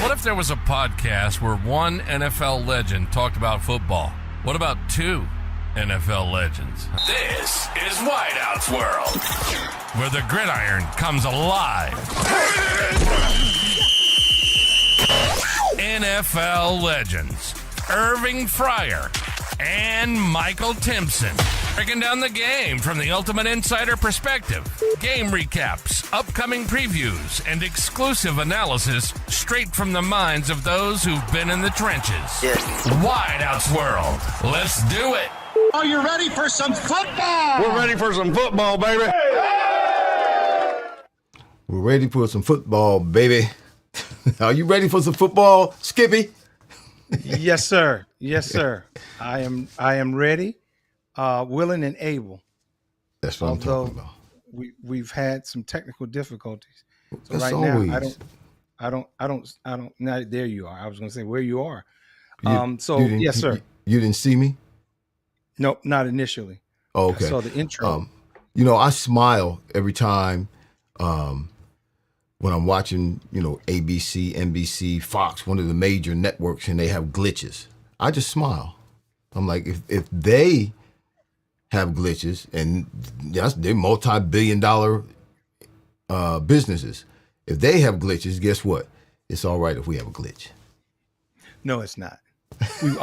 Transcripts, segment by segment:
What if there was a podcast where one NFL legend talked about football? What about two NFL legends? This is Wideout's World, where the gridiron comes alive. NFL legends, Irving Fryar and Michael Timpson, breaking down the game from the ultimate insider perspective. Game recaps, upcoming previews, and exclusive analysis straight from the minds of those who've been in the trenches. Yes. Wideout's World. Let's do it. Are you ready for some football? We're ready for some football, baby. We're ready for some football, baby. Are you ready for some football, Skippy? Yes, sir. Yes, sir. I am ready, willing and able. That's what I'm talking about. We've had some technical difficulties. So That's right always. now, I don't. Now there you are. I was going to say where you are. Yes, sir. You didn't see me? Nope, not initially. Oh, okay. I saw the intro. I smile every time when I'm watching, ABC, NBC, Fox, one of the major networks, and they have glitches. I just smile. I'm like, if they have glitches, and yes, they're multi-billion-dollar businesses. If they have glitches, guess what? It's all right if we have a glitch. No, it's not. We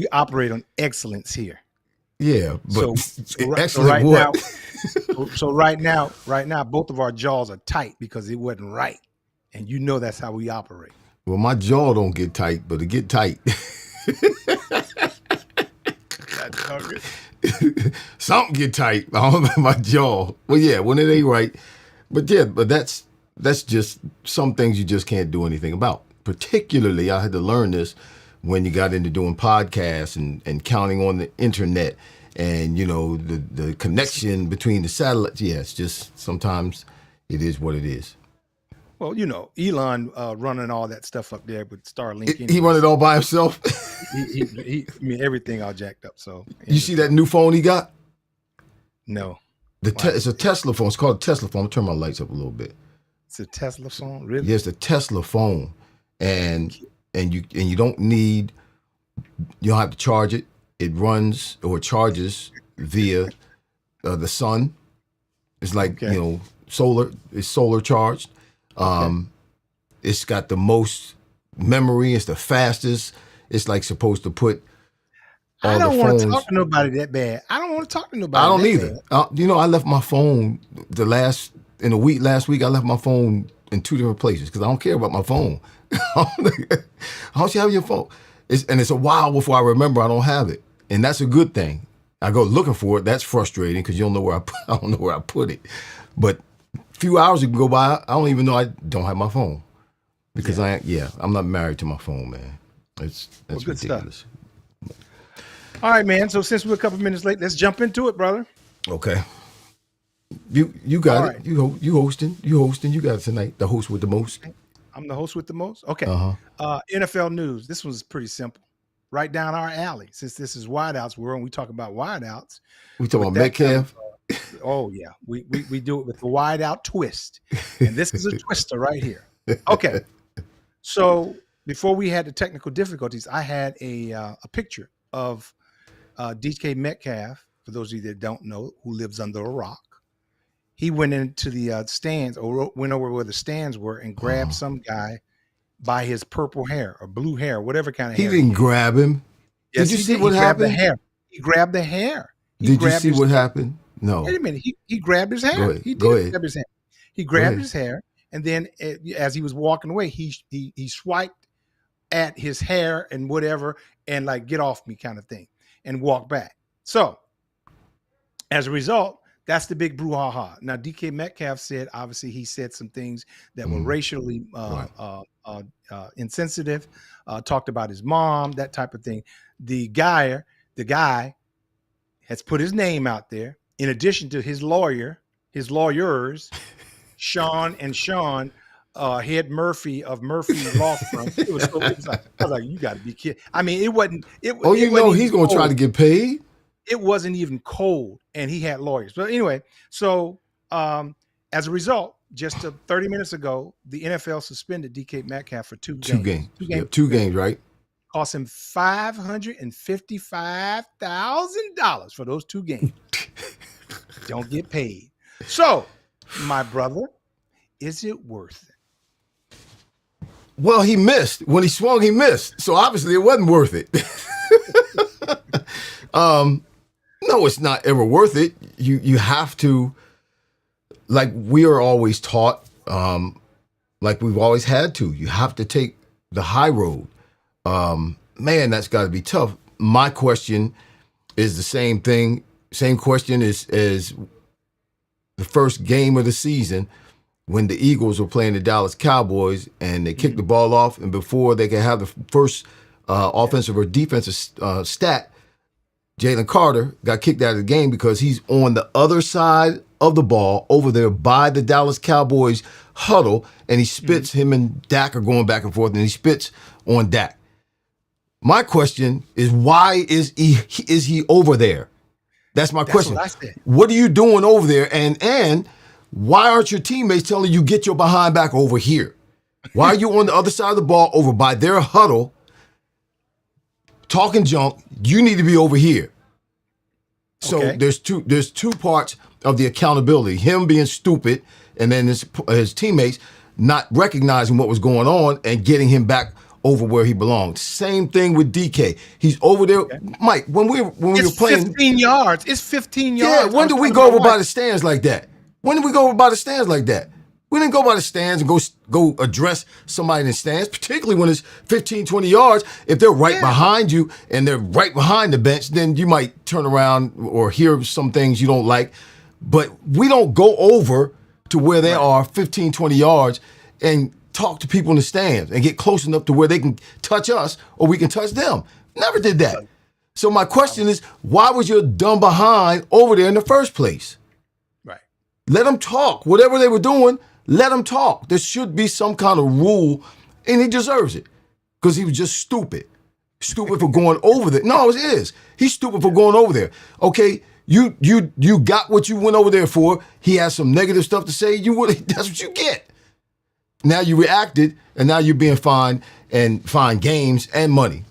operate on excellence here. Yeah, but excellent what? So right now, both of our jaws are tight because it wasn't right, and that's how we operate. Well, my jaw don't get tight, but it get tight. Something get tight. I don't know my jaw. Well, yeah, when it ain't right. But that's just some things you just can't do anything about. Particularly, I had to learn this when you got into doing podcasts and counting on the internet and, the connection between the satellites. Yeah, it's just sometimes it is what it is. Well, Elon running all that stuff up there with Starlink. He run it all by himself. Everything all jacked up. So you see that new phone he got? No. It's a Tesla phone. It's called a Tesla phone. I'll turn my lights up a little bit. It's a Tesla phone, really? Yes, the Tesla phone, and you don't have to charge it. It runs or charges via the sun. It's like solar. It's solar charged. It's got the most memory. It's the fastest. It's like supposed to put. I don't want to talk to nobody that bad. I don't want to talk to nobody. I don't either. I left my phone last week. I left my phone in 2 different places because I don't care about my phone. How don't you have your phone? It's a while before I remember I don't have it, and that's a good thing. I go looking for it. That's frustrating because you don't know where I don't know where I put it. But a few hours can go by, I don't even know I don't have my phone because I'm not married to my phone, man. That's good ridiculous. Stuff. All right, man. So since we're a couple minutes late, let's jump into it, brother. Okay. You got All it. right. You hosting. You got it tonight. The host with the most. I'm the host with the most. Okay. Uh-huh. NFL news. This one's pretty simple. Right down our alley. Since this is Wideouts World, and we talk about wideouts. We talk about Metcalf. Oh yeah, we do it with the wideout twist, and this is a twister right here. Okay. So before we had the technical difficulties, I had a picture of DK Metcalf. For those of you that don't know, who lives under a rock. He went into the stands or went over where the stands were and grabbed some guy by his purple hair or blue hair, whatever kind of hair. He didn't grab him. Yes, did you see what happened? He grabbed the hair. Did you see what happened? No. Wait a minute. He grabbed his hair. Go ahead. He Go did ahead. grab his hair. He grabbed his hair, and then as he was walking away, he swiped at his hair and whatever, and like get off me kind of thing, and walked back. So as a result, that's the big brouhaha. Now, DK Metcalf said, obviously, he said some things that were racially insensitive, talked about his mom, that type of thing. The guy has put his name out there, in addition to his lawyers, Sean and Sean, Head Murphy of Murphy Law Firm. I was like, you got to be kidding. I mean, it wasn't. He's going to try to get paid? It wasn't even cold, and he had lawyers. But anyway, so as a result, just 30 minutes ago, the NFL suspended DK Metcalf for two Two games. games. Yep, 2 games, right? Cost him $555,000 for those 2 games. Don't get paid. So, my brother, is it worth it? Well, he missed. When he swung, he missed. So obviously it wasn't worth it. No, it's not ever worth it. You have to, like we are always taught, like we've always had to, you have to take the high road. Man, that's got to be tough. My question is the same thing. Same question as the first game of the season when the Eagles were playing the Dallas Cowboys and they kicked the ball off, and before they could have the first offensive or defensive stat, Jalen Carter got kicked out of the game because he's on the other side of the ball over there by the Dallas Cowboys huddle, and he spits. Him and Dak are going back and forth, and he spits on Dak. My question is, why is he over there? That's my question. What are you doing over there? And why aren't your teammates telling you get your behind back over here? Why are you on the other side of the ball over by their huddle talking junk? You need to be over here. So there's two parts of the accountability. Him being stupid, and then his teammates not recognizing what was going on and getting him back over where he belongs. Same thing with DK. He's over there. Okay. Mike, when we were playing, 15 yards. It's 15 yards. Yeah, when did we go over by the stands like that? When did we go over by the stands like that? We didn't go by the stands and go address somebody in the stands, particularly when it's 15, 20 yards. If they're right behind you and they're right behind the bench, then you might turn around or hear some things you don't like. But we don't go over to where they are 15, 20 yards and talk to people in the stands and get close enough to where they can touch us or we can touch them. Never did that. So my question is, why was your dumb behind over there in the first place? Right. Let them talk. Whatever they were doing, let them talk. There should be some kind of rule, and he deserves it because he was just stupid. Stupid for going over there. No, it is. He's stupid for going over there. Okay, you got what you went over there for. He has some negative stuff to say. That's what you get. Now you reacted, and now you're being fined games and money.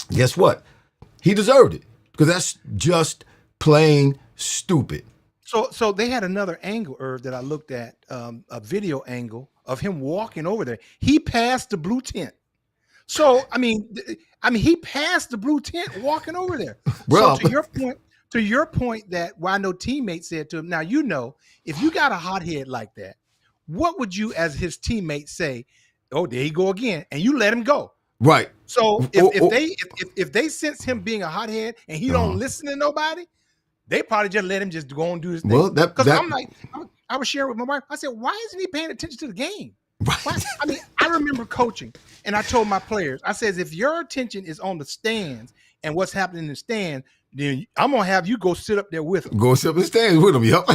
Guess what? He deserved it because that's just plain stupid. So they had another angle, Irv, that I looked at, a video angle of him walking over there. He passed the blue tent. So I mean, he passed the blue tent walking over there. Bro. So to your point that why no teammate said to him, now if you got a hothead like that, what would you as his teammate say? Oh, there you go again, and you let him go. Right. So if they sense him being a hothead and he don't listen to nobody, they probably just let him just go and do his thing. Well, because I was sharing with my wife. I said, why isn't he paying attention to the game? Right. I remember coaching, and I told my players, I says, if your attention is on the stands and what's happening in the stand, then I'm gonna have you go sit up there with him. Go sit up in the stands with him, yep.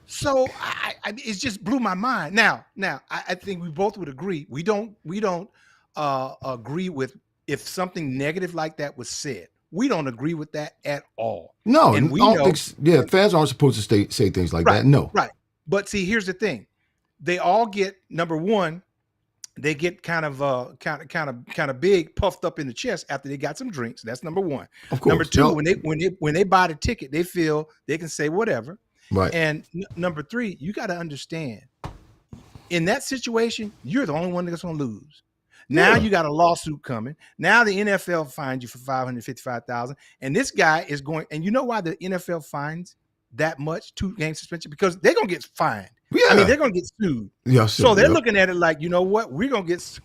So it just blew my mind. Now I think we both would agree. We don't agree with if something negative like that was said. We don't agree with that at all. No, and fans aren't supposed to say things like that. No, right. But see, here's the thing: they all get, number one, they get kind of big, puffed up in the chest after they got some drinks. That's number one. Of course. Number two, when they buy the ticket, they feel they can say whatever. Right. And number three, you got to understand, in that situation, you're the only one that's going to lose. Now you got a lawsuit coming. Now the NFL fined you for $555,000, and this guy is going. And you know why the NFL fines that much, 2-game suspension? Because they're gonna get fined. Yeah. They're gonna get sued. Yeah. So they're looking at it like, you know what? We're gonna get sued.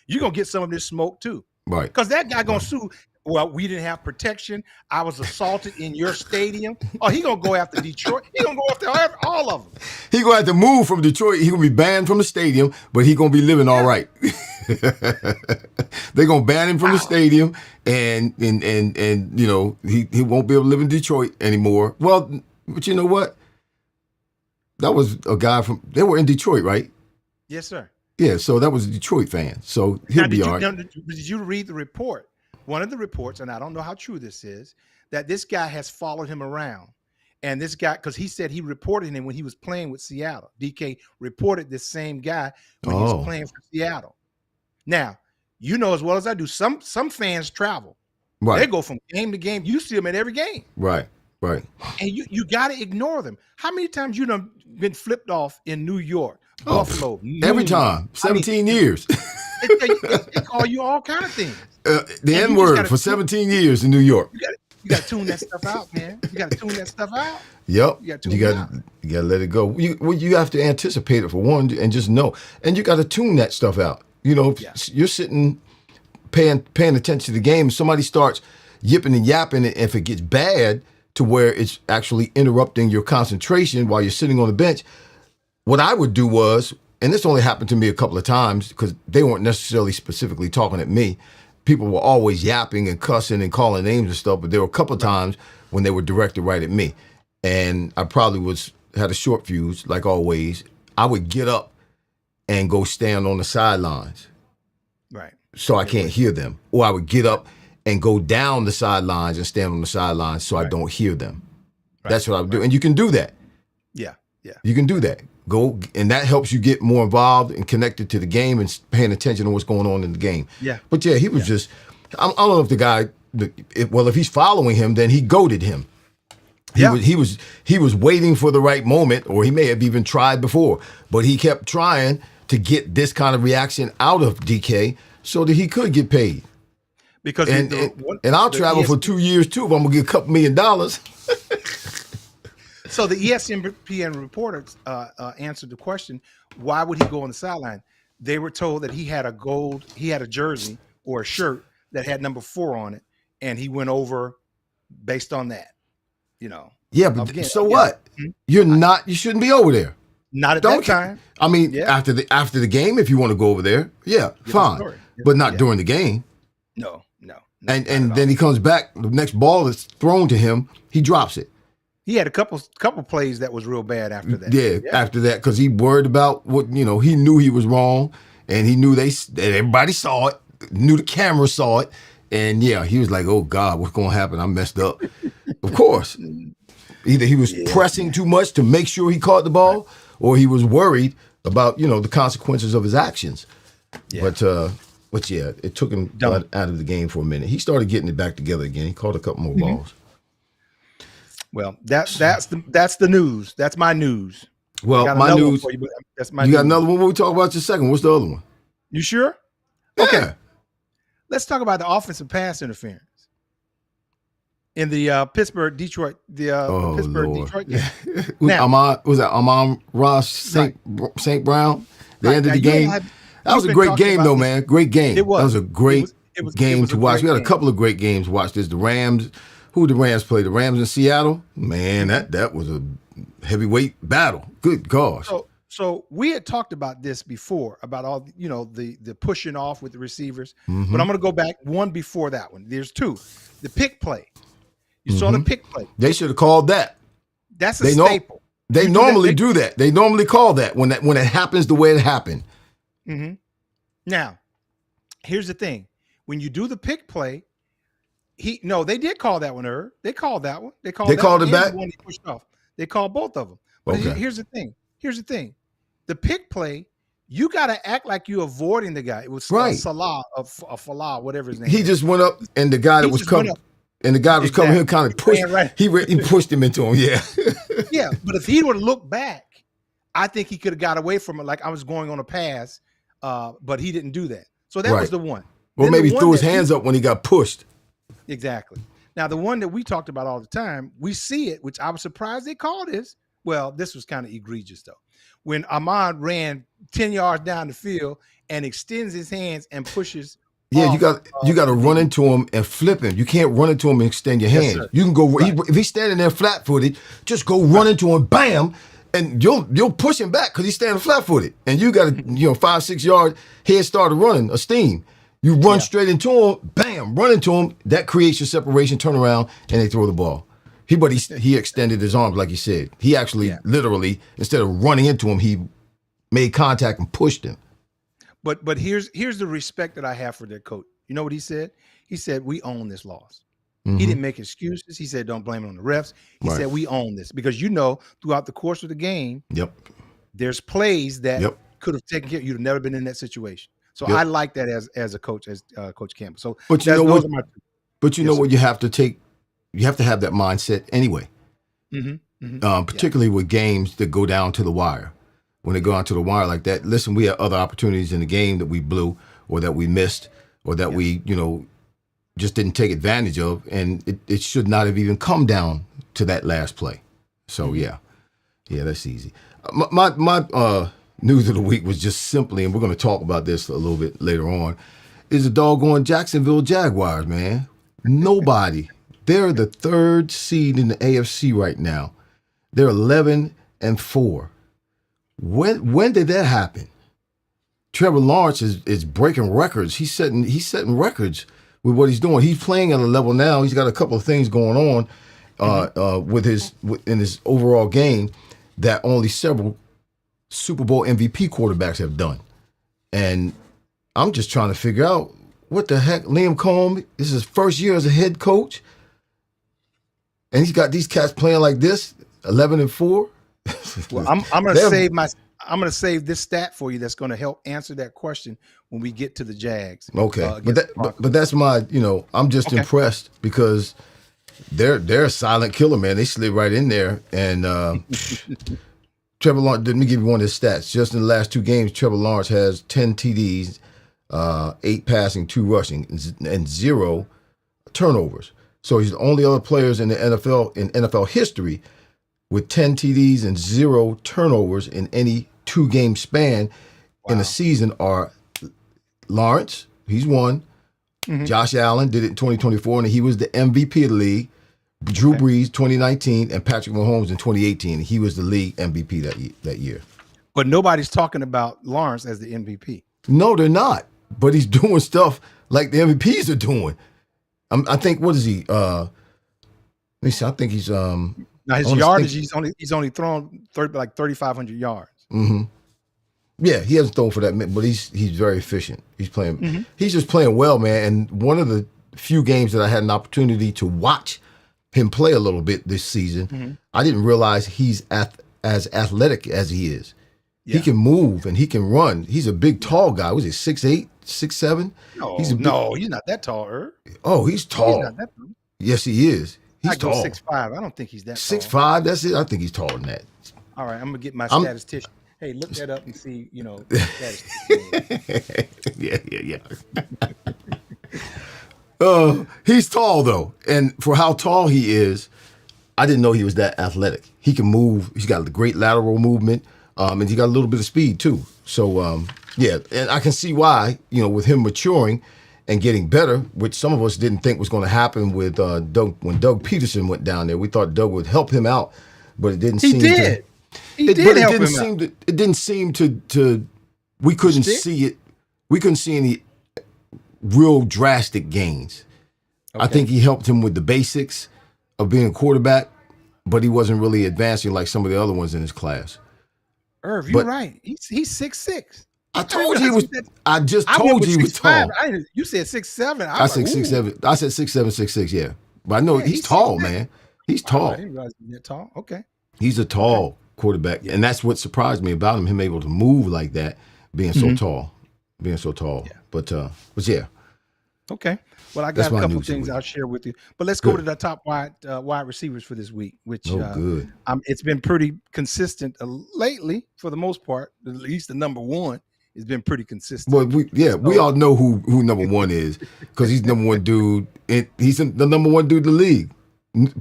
You're gonna get some of this smoke too. Right. Because that guy gonna sue. Well, we didn't have protection. I was assaulted in your stadium. Oh, he gonna go after Detroit. He gonna go after all of them. He gonna have to move from Detroit. He gonna be banned from the stadium, but he gonna be living all right. They're gonna ban him from the stadium, and he won't be able to live in Detroit anymore. Well, but you know what? That was a guy they were in Detroit, right? Yes, sir. Yeah, so that was a Detroit fan. So he'll be all right. Did you read the report? One of the reports, and I don't know how true this is, that this guy has followed him around And this guy, because he said he reported him when he was playing with Seattle. DK reported this same guy when he was playing for Seattle. Now, you know as well as I do, some fans travel. Right. They go from game to game. You see them at every game. Right. Right. And you got to ignore them. How many times you done been flipped off in New York, Buffalo? Every time. 17 years. They call you all kind of things. The N-word for 17 years in New York. You got to tune that stuff out, man. You got to tune that stuff out. Yep. You got to let it go. You have to anticipate it for one and just know. And you got to tune that stuff out. You know, you're sitting paying attention to the game. Somebody starts yipping and yapping, and if it gets bad to where it's actually interrupting your concentration while you're sitting on the bench, what I would do was, and this only happened to me a couple of times because they weren't necessarily specifically talking at me. People were always yapping and cussing and calling names and stuff, but there were a couple of times when they were directed right at me. And I probably had a short fuse, like always. I would get up and go stand on the sidelines. Right. So I can't hear them. Or I would get up and go down the sidelines and stand on the sidelines so I don't hear them. Right. That's what I would do. And you can do that. Yeah. Yeah. You can do that. Go, and that helps you get more involved and connected to the game and paying attention to what's going on in the game. Yeah. But yeah, he was just, I don't know if the guy, if he's following him, then he goaded him. He was waiting for the right moment, or he may have even tried before, but he kept trying to get this kind of reaction out of DK so that he could get paid. Because and I'll travel for 2 years too if I'm gonna get $2 million. So the ESPN reporters answered the question, why would he go on the sideline? They were told that he had a jersey or a shirt that had number 4 on it, and he went over based on that. You know. Yeah, but what? You shouldn't be over there. Not at that time. I mean, after the game, if you want to go over there, fine. But not during the game. No. And then he comes back, the next ball is thrown to him, he drops it. He had a couple plays that was real bad after that. Yeah. After that, because he worried about what, he knew he was wrong, and he knew that everybody saw it, knew the camera saw it, and he was like, oh God, what's going to happen? I messed up. Of course. Either he was pressing too much to make sure he caught the ball, or he was worried about, the consequences of his actions. Yeah. But it took him out of the game for a minute. He started getting it back together again. He caught a couple more balls. Well, that's the news. That's my news. Well, my news. That's my. You got another one? We'll talk about your second. What's the other one? You sure? Yeah. Okay. Let's talk about the offensive pass interference in the Pittsburgh-Detroit. Pittsburgh-Detroit game. Was that Amon-Ra St. Brown? The end of the game. That was a great game, though, man. Great game. It was. That was a great game to watch. We had a couple of great games to watch. There's the Rams. Who the Rams play? The Rams in Seattle? Man, that was a heavyweight battle. Good gosh. So we had talked about this before, about all, the pushing off with the receivers. Mm-hmm. But I'm going to go back one before that one. There's two. The pick play. You saw the pick play. They should have called that. That's a staple. They normally do that. They normally call that when it happens the way it happened. Mm-hmm. Now, here's the thing. When you do the pick play, they did call that one, Irv. They called that one. They called it back. The one he pushed off. They called both of them. But here's the thing. The pick play, you got to act like you're avoiding the guy. It was Salah, Falah, whatever his name. He just went up, and the guy that was coming, coming here kind of pushed. Right. He pushed him into him. Yeah. Yeah, but if he would have looked back, I think he could have got away from it. Like I was going on a pass, but he didn't do that. So that was the one. Well, maybe he threw his hands up when he got pushed. Exactly. Now, the one that we talked about all the time, we see it, which I was surprised they called this. Well, this was kind of egregious, though. When Ahmad ran 10 yards down the field and extends his hands and pushes. Yeah, you got to run into him and flip him. You can't run into him and extend your hands. You can go if he's standing there flat-footed, just go run into him, bam, and you'll push him back because he's standing flat-footed, and you got a 5-6 yard head start of running, a steam. You run straight into him, bam, run into him. That creates your separation, turn around, and they throw the ball. He extended his arms, like you said. He actually literally, instead of running into him, he made contact and pushed him. But here's the respect that I have for their coach. You know what he said? He said, we own this loss. He didn't make excuses. He said, don't blame it on the refs. He said, we own this. Because throughout the course of the game, there's plays that could have taken care. You'd have never been in that situation. So I like that as a coach, as Coach Campbell. So, but you know what? But you know what? You have to take. You have to have that mindset anyway. Particularly with games that go down to the wire. When they go down to the wire like that, listen, we had other opportunities in the game that we blew or that we missed or that we, just didn't take advantage of, and it should not have even come down to that last play. So yeah, that's easy. My news of the week was just simply, and we're going to talk about this a little bit later on, is the doggone Jacksonville Jaguars, man. Nobody. They're the 3rd seed in the AFC right now. They're 11-4. When did that happen? Trevor Lawrence is breaking records. He's setting records with what he's doing. He's playing at a level now. He's got a couple of things going on in his overall game that only several Super Bowl MVP quarterbacks have done. And I'm just trying to figure out what the heck. Liam Cohen, this is his first year as a head coach, and he's got these cats playing like this, 11-4. Well, I'm going to save this stat for you that's going to help answer that question when we get to the Jags. Okay, but that's my, I'm just impressed because they're a silent killer, man. They slid right in there, and Trevor Lawrence. Let me give you one of his stats. Just in the last 2 games, Trevor Lawrence has 10 TDs, 8 passing, 2 rushing, and 0 turnovers. So he's the only other players in the NFL history with 10 TDs and 0 turnovers in any 2-game span in a season are Lawrence, he's one. Josh Allen did it in 2024, and he was the MVP of the league. Drew Brees, 2019, and Patrick Mahomes in 2018. He was the league MVP that year. But nobody's talking about Lawrence as the MVP. No, they're not. But he's doing stuff like the MVPs are doing. I think, what is he? Let me see. I think he's now his yardage. He's only thrown 3,500 yards. Yeah, he hasn't thrown for that, but he's very efficient. He's playing. He's just playing well, man. And one of the few games that I had an opportunity to watch him play a little bit this season, I didn't realize he's as athletic as he is. Yeah. He can move and he can run. He's a big, tall guy. Was he 6'8", 6'7"? No, he's not that tall, Irv. Oh, he's tall. He's not that tall. Yes, he is. He's tall. 6'5". I don't think he's that 6'5", that's it? I think he's taller than that. All right, I'm going to get my statistician. Hey, look that up and see, Yeah. He's tall, though. And for how tall he is, I didn't know he was that athletic. He can move. He's got a great lateral movement, and he got a little bit of speed, too. So, and I can see why, with him maturing and getting better, which some of us didn't think was going to happen with Doug. When Doug Peterson went down there, we thought Doug would help him out, but it didn't seem to. It didn't seem to. We couldn't see it. We couldn't see any real drastic gains. Okay. I think he helped him with the basics of being a quarterback, but he wasn't really advancing like some of the other ones in his class. Irv, you're right. He's 6'6". I told you he was. I just told you he was tall. You said 6'7". I said 6'7". I said 6'7", 6'6". Yeah, but I know he's tall, man. He's tall. I didn't realize he was that tall. Okay. He's a tall quarterback, and that's what surprised me about him able to move like that, being so tall. Yeah. But yeah. Okay. Well, I got a couple things I'll share with you, but let's go to the top wide receivers for this week, which good. It's been pretty consistent lately for the most part. At least the number one has been pretty consistent. Well, we all know who number one is because he's number one dude. He's the number one dude in the league.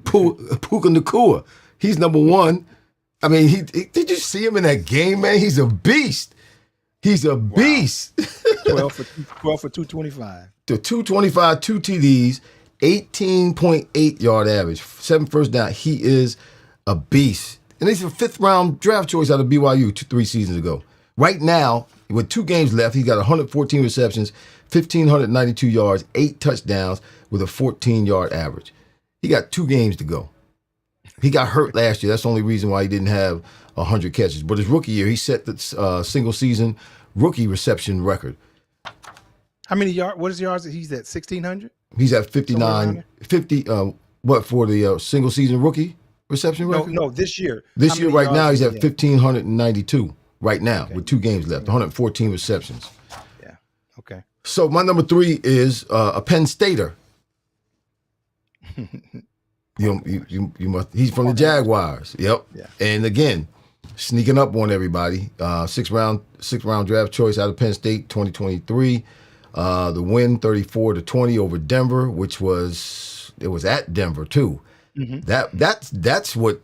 Puka Nacua. He's number one. I mean, did you see him in that game, man? He's a beast. He's a beast. 12 for 225. The 225, 2 TDs, 18.8 yard average, 7 first down. He is a beast. And he's a 5th round draft choice out of BYU 3 seasons ago. Right now, with 2 games left, he's got 114 receptions, 1,592 yards, 8 touchdowns with a 14-yard average. He got 2 games to go. He got hurt last year. That's the only reason why he didn't have 100 catches. But his rookie year, he set the single-season rookie reception record. How many yards? What is yards? He's at 1,600? He's at Somewhere around 59, there? 50. What for the single season rookie reception No, record? no, this year. This How year, many right now, yards he's did at he have? 1,592 right now Okay. with 2 games left, 114 receptions. Yeah. Okay. So my number 3 is a Penn Stater. You must. He's from the Jaguars. Yep. Yeah. And again, sneaking up on everybody. Sixth round draft choice out of Penn State, 2023. The win 34-20 over Denver, which was at Denver too. That's what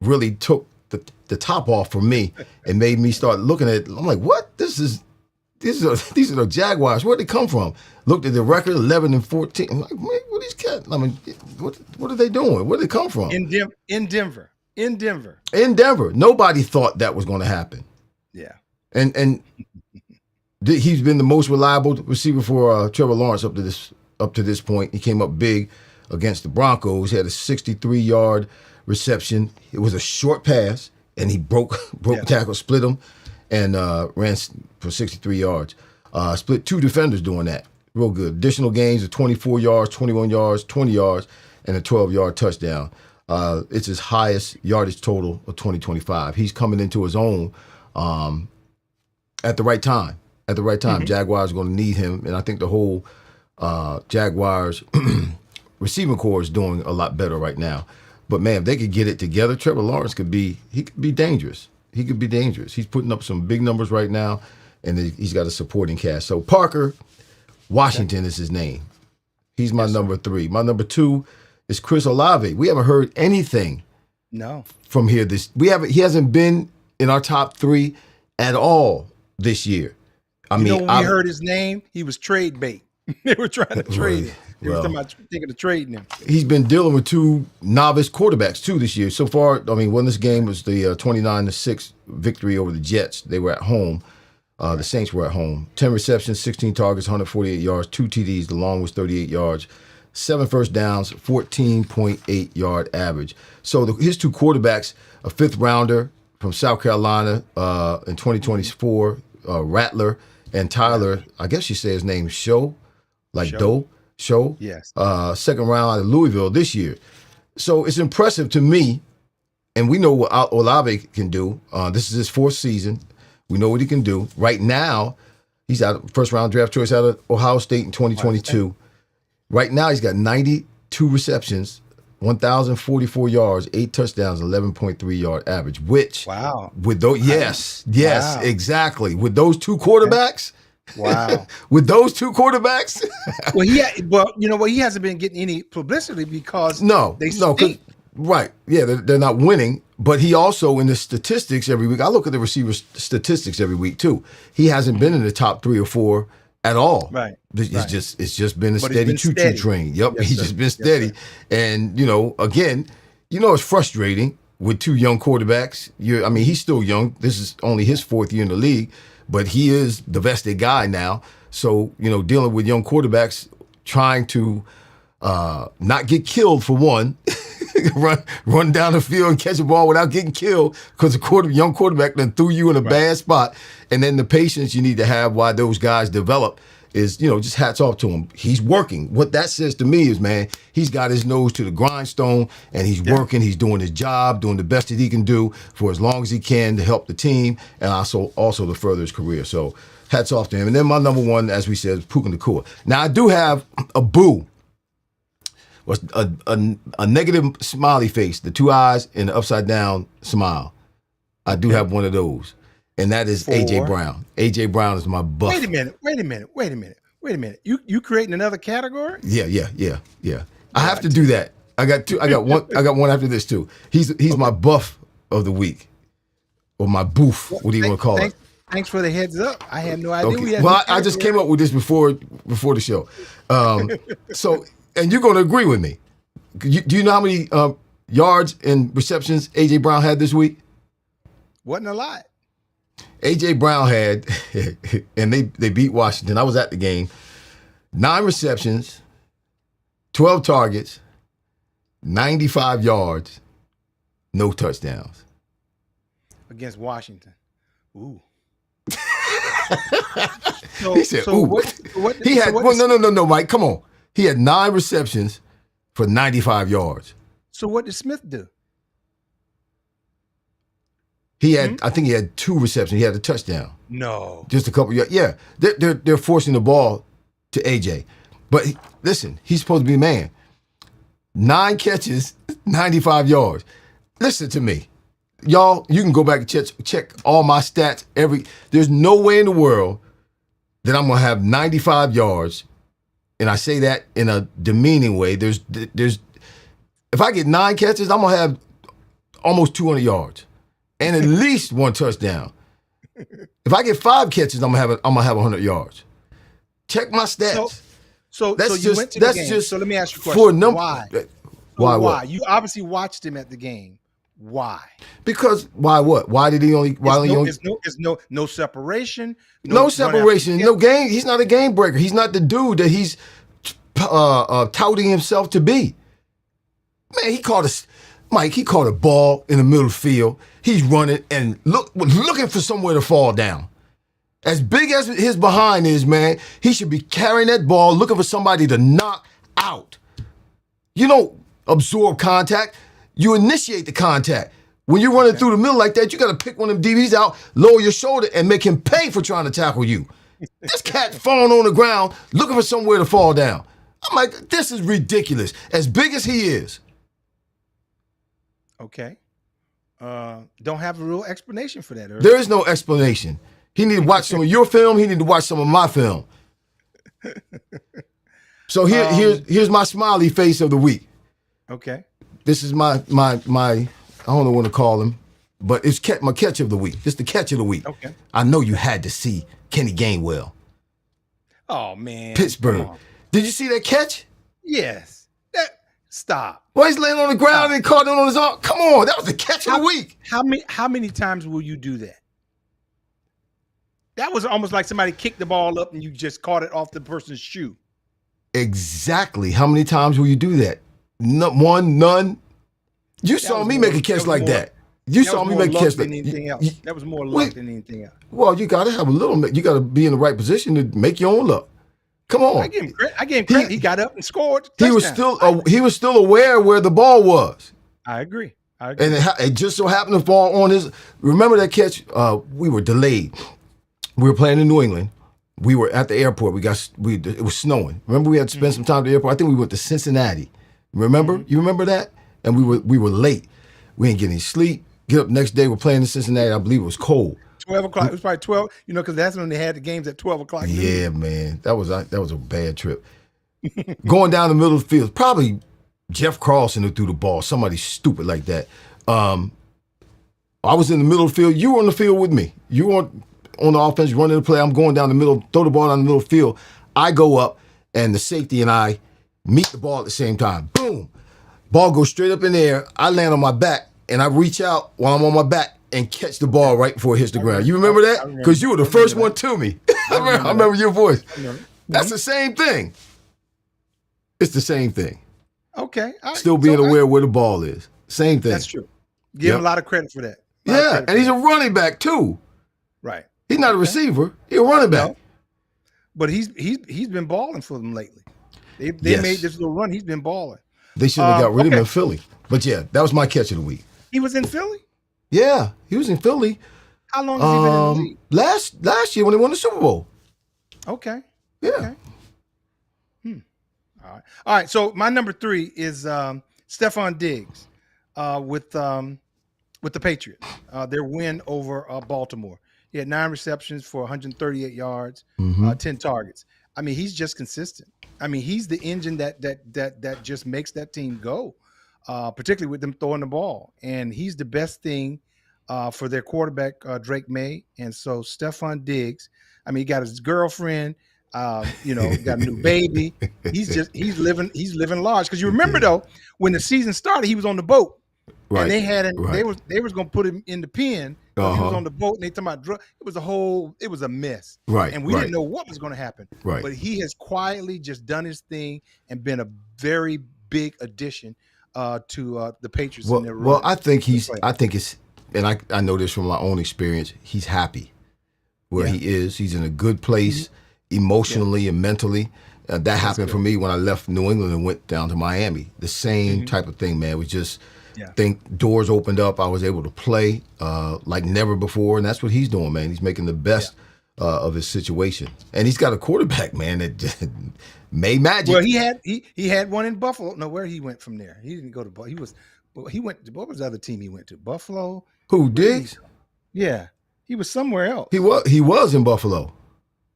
really took the top off for me and made me start looking at it. I'm like, what? These are the Jaguars. Where'd they come from? Looked at the record, 11-14. I'm like, man, what are these cats? I mean, what are they doing? Where'd they come from? In Denver. In Denver. Nobody thought that was going to happen. Yeah. And he's been the most reliable receiver for Trevor Lawrence up to this point. He came up big against the Broncos. He had a 63-yard reception. It was a short pass, and he broke the tackle, split him, and ran for 63 yards. Split 2 defenders doing that. Real good. Additional gains of 24 yards, 21 yards, 20 yards, and a 12-yard touchdown. It's his highest yardage total of 2025. He's coming into his own at the right time. At the right time, Jaguars are going to need him, and I think the whole Jaguars receiving corps is doing a lot better right now. But man, if they could get it together, Trevor Lawrence could be dangerous. He could be dangerous. He's putting up some big numbers right now, and he's got a supporting cast. So Parker Washington is his name. He's my number 3. My number 2 is Chris Olave. We haven't heard anything from here. He hasn't been in our top 3 at all this year. I mean, when we heard his name, he was trade bait. They were trying to trade him. They were thinking of trading him. He's been dealing with 2 novice quarterbacks too this year. So far, I mean, when this game was the 29-6 victory over the Jets, they were at home. The Saints were at home. 10 receptions, 16 targets, 148 yards, 2 TDs. The long was 38 yards, 7 first downs, 14.8 yard average. So his 2 quarterbacks, a 5th rounder from South Carolina in 2024, Rattler, and Tyler, I guess you say his name, Show. Yes. 2nd round out of Louisville this year. So it's impressive to me, and we know what Olave can do. This is his 4th season. We know what he can do. Right now, he's out 1st round draft choice out of Ohio State in 2022. Right now, he's got 92 receptions, 1,044 yards, 8 touchdowns, 11.3 yard average. Which, with those, exactly. With those 2 quarterbacks. Wow. With those 2 quarterbacks. He hasn't been getting any publicity because they stink. Right. Yeah, they're not winning. But he also, in the statistics every week, I look at the receiver statistics every week too. He hasn't been in the top 3 or 4 at all. Right. It's just been a steady choo-choo train. Yep. Yes, He's just been steady. And, again, it's frustrating with 2 young quarterbacks. He's still young. This is only his 4th year in the league, but he is the vested guy now. So, dealing with young quarterbacks, trying to not get killed for one, run down the field and catch a ball without getting killed because the young quarterback then threw you in a bad spot. And then the patience you need to have while those guys develop is, just hats off to him. He's working. What that says to me is, man, he's got his nose to the grindstone and he's working. He's doing his job, doing the best that he can do for as long as he can to help the team and also to further his career. So hats off to him. And then my number 1, as we said, is Puka Nacua. Now, I do have a boo. Was a negative smiley face, the 2 eyes and the upside down smile. I do have one of those, and that is AJ Brown. AJ Brown is my buff. Wait a minute. You creating another category? Yeah. I have to do that. I got 2. I got one after this too. He's my buff of the week, or my boof. What do you want to call it? Thanks for the heads up. I had no idea. Okay. Well, I just came up with this before the show. So. And you're going to agree with me. Do you know how many yards and receptions A.J. Brown had this week? Wasn't a lot. A.J. Brown had, and they beat Washington. I was at the game. 9 receptions, 12 targets, 95 yards, no touchdowns. Against Washington. Ooh. He said, ooh. No, Mike, come on. He had 9 receptions for 95 yards. So what did Smith do? He had, I think he had 2 receptions. He had a touchdown. No. Just a couple. Yeah, they're forcing the ball to AJ. But listen, he's supposed to be a man. 9 catches, 95 yards. Listen to me. Y'all, you can go back and check all my stats. There's no way in the world that I'm going to have 95 yards, and I say that in a demeaning way. There's if I get 9 catches, I'm going to have almost 200 yards and at least 1 touchdown. If I get 5 catches, I'm going to have 100 yards. Check my stats. So you went to the game. So let me ask you a question. For a number, why? Why? Why? What? You obviously watched him at the game. Why? Because why? What? Why did he only? There's no separation. No separation. No game. He's not a game breaker. He's not the dude that he's touting himself to be. Man, he caught a ball in the middle of the field. He's running and looking for somewhere to fall down. As big as his behind is, man, he should be carrying that ball, looking for somebody to knock out. You don't absorb contact. You initiate the contact. When you're running through the middle like that, you got to pick one of them DBs out, lower your shoulder, and make him pay for trying to tackle you. This cat falling on the ground, looking for somewhere to fall down. I'm like, this is ridiculous. As big as he is. Okay. Don't have a real explanation for that. Irving. There is no explanation. He need to watch some of your film. He need to watch some of my film. So here's my smiley face of the week. Okay. This is my I don't know what to call him, but it's my catch of the week. It's the catch of the week. Okay. I know you had to see Kenny Gainwell. Oh man. Pittsburgh. Did you see that catch? Yes. Stop. Well, he's laying on the ground and caught it on his arm. Come on, that was the catch of the week. How many times will you do that? That was almost like somebody kicked the ball up and you just caught it off the person's shoe. Exactly. How many times will you do that? None. You saw me make a catch like that. You saw me make a catch like that. That was more luck than anything else. Well, you got to have a little. You got to be in the right position to make your own luck. Come on. I gave him credit. He got up and scored. He was still aware where the ball was. I agree. And it just so happened to fall on his. Remember that catch? We were delayed. We were playing in New England. We were at the airport. It was snowing. Remember, we had to spend some time at the airport. I think we went to Cincinnati. Remember? You remember that? And we were late. We didn't get any sleep. Get up next day. We're playing in Cincinnati. I believe it was cold. 12 o'clock. It was probably 12. Because that's when they had the games at 12 o'clock. Yeah, man. That was a bad trip. Going down the middle of the field. Probably Jeff Carlson who threw the ball. Somebody stupid like that. I was in the middle of the field. You were on the field with me. You were on the offense, running the play. I'm going down the middle, throw the ball down the middle of the field. I go up, and the safety and I meet the ball at the same time. Boom. Ball goes straight up in the air. I land on my back, and I reach out while I'm on my back and catch the ball right before it hits the ground. You remember that? Because you were the first one to me. I remember your voice. That's the same thing. It's the same thing. Okay. Still being aware where the ball is. Same thing. That's true. Give him a lot of credit for that. Yeah, and he's a running back, too. Right. He's not a receiver. He's a running back. No. But he's been balling for them lately. They made this little run. He's been balling. They should have got rid of him in Philly. But yeah, that was my catch of the week. He was in Philly? Yeah, he was in Philly. How long has he been in the league? Last year when they won the Super Bowl. Okay. Yeah. Okay. All right. So my number 3 is Stephon Diggs with the Patriots. Their win over Baltimore. He had 9 receptions for 138 yards, 10 targets. I mean, he's just consistent. I mean, he's the engine that just makes that team go, particularly with them throwing the ball. And he's the best thing for their quarterback, Drake May. And so Stephon Diggs, I mean, he got his girlfriend, got a new baby. He's living large. Because you remember though, when the season started, he was on the boat. Right. And they was gonna put him in the pen. He was on the boat and they talking about drug. It was a mess. Right. And we didn't know what was gonna happen. Right. But he has quietly just done his thing and been a very big addition to the Patriots. Well, I think and I know this from my own experience, he's happy where he is. He's in a good place emotionally and mentally. That happened for me when I left New England and went down to Miami. The same type of thing, man. It was just think doors opened up. I was able to play like never before, and that's what he's doing, man. He's making the best of his situation, and he's got a quarterback, man, that made magic. Well, he had one in Buffalo. No, where he went from there? He didn't go to Buffalo. He went to, what was the other team he went to? Buffalo. Who, Diggs? Yeah, he was somewhere else. He was in Buffalo.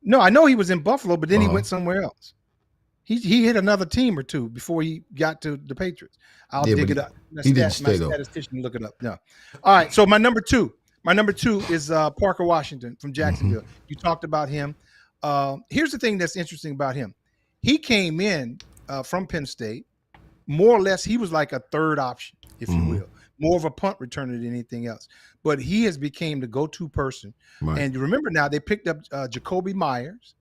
No, I know he was in Buffalo, but then he went somewhere else. He hit another team or two before he got to the Patriots. I'll dig it up. He didn't stay though. My statistician look it up. No. All right. So my number two is Parker Washington from Jacksonville. You talked about him. Here's the thing that's interesting about him. He came in from Penn State. More or less, he was like a third option, if you will. More of a punt returner than anything else. But he has became the go-to person. Right. And you remember now they picked up Jacoby Myers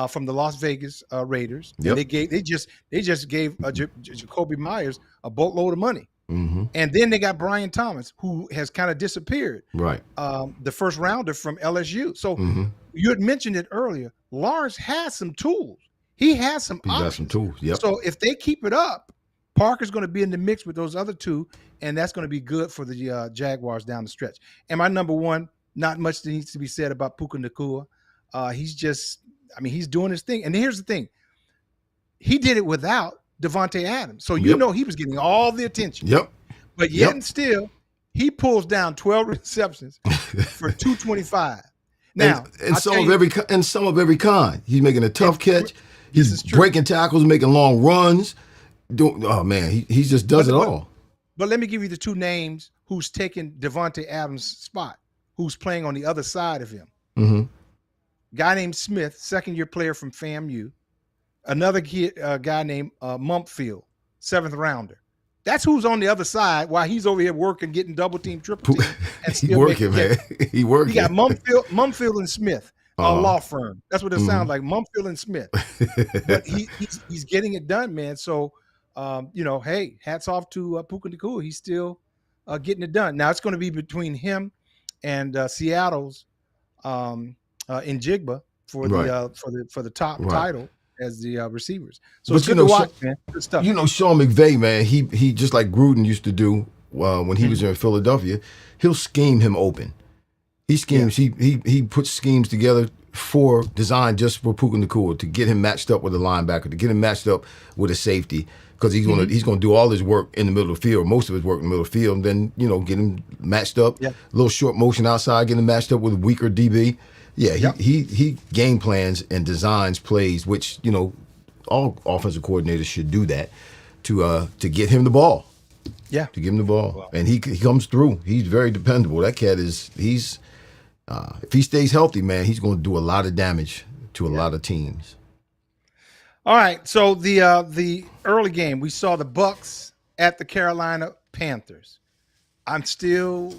from the Las Vegas Raiders. Yep. And they just gave Jacoby Myers a boatload of money. And then they got Brian Thomas, who has kind of disappeared. Right. The first rounder from LSU. So you had mentioned it earlier. Lawrence has some tools. He has some options. Got some tools. Yep. So if they keep it up, Parker's going to be in the mix with those other two, and that's going to be good for the Jaguars down the stretch. And my number one, not much that needs to be said about Puka Nacua. He's doing his thing. And here's the thing. He did it without Devontae Adams. So you know he was getting all the attention. Yep. But yet and still, he pulls down 12 receptions for 225. Now, and some of every kind. He's making a tough catch. He's breaking tackles, making long runs. Oh man, he just does it all. But let me give you the two names who's taking Devontae Adams' spot, who's playing on the other side of him. Guy named Smith, second-year player from FAMU. Another guy named Mumpfield, seventh rounder. That's who's on the other side while he's over here working, getting double team, triple team, and still working, man. He working. You got Mumpfield and Smith. A law firm. That's what it sounds like. Mumpfield and Smith. But he's getting it done, man. So, hey, hats off to Puka Nacua. He's still getting it done. Now it's going to be between him and Seattle's Njigba for the top title as the receivers. So it's good to watch, man. Good stuff. Sean McVay, man. He just like Gruden used to do when he was in Philadelphia. He'll scheme him open. He schemes. Yeah. He puts schemes together designed just for Puka Nacua to get him matched up with a linebacker, to get him matched up with a safety, because he's gonna do all his work in the middle of the field, most of his work in the middle of the field, and then get him matched up. Yeah. A little short motion outside, get him matched up with a weaker DB. Yeah, he game plans and designs plays, which all offensive coordinators should do that to get him the ball. Yeah, to give him the ball, wow. And he comes through. He's very dependable. That cat he's. If he stays healthy, man, he's going to do a lot of damage to a lot of teams. All right, so the early game, we saw the Bucks at the Carolina Panthers. The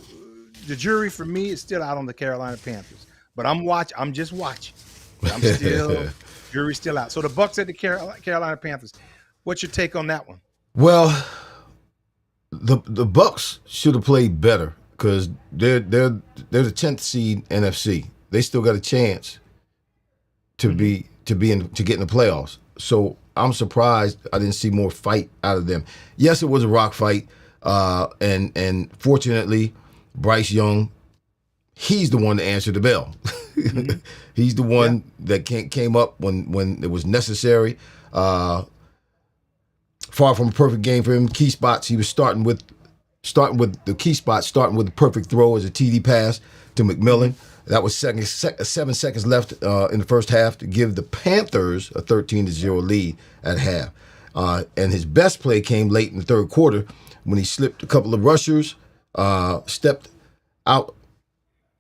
jury for me is still out on the Carolina Panthers, but I'm just watching. I'm still jury's still out. So the Bucks at the Carolina Panthers. What's your take on that one? Well, the Bucks should have played better, because they're the 10th seed NFC. They still got a chance to get in the playoffs. So I'm surprised I didn't see more fight out of them. Yes, it was a rock fight, and fortunately, Bryce Young, he's the one to answer the bell. He's the one that came up when it was necessary. Far from a perfect game for him. Key spots, he was starting with the key spot, starting with the perfect throw as a TD pass to McMillan. That was 7 seconds left in the first half to give the Panthers a 13-0 lead at half. And his best play came late in the third quarter when he slipped a couple of rushers, stepped out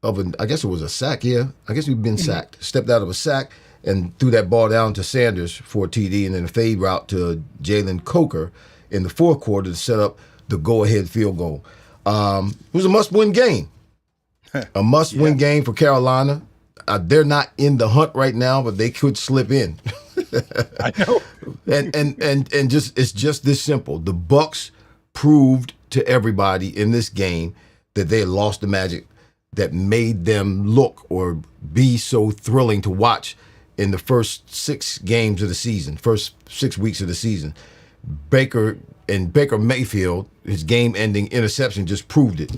of I guess it was a sack, I guess we've been sacked. Stepped out of a sack and threw that ball down to Sanders for a TD, and then a fade route to Jalen Coker in the fourth quarter to set up the go-ahead field goal. It was a must-win game. A must-win game for Carolina. They're not in the hunt right now, but they could slip in. I know. and just it's just this simple. The Bucks proved to everybody in this game that they had lost the magic that made them look or be so thrilling to watch in the first 6 games of the season, first 6 weeks of the season. Baker Mayfield, his game-ending interception just proved it.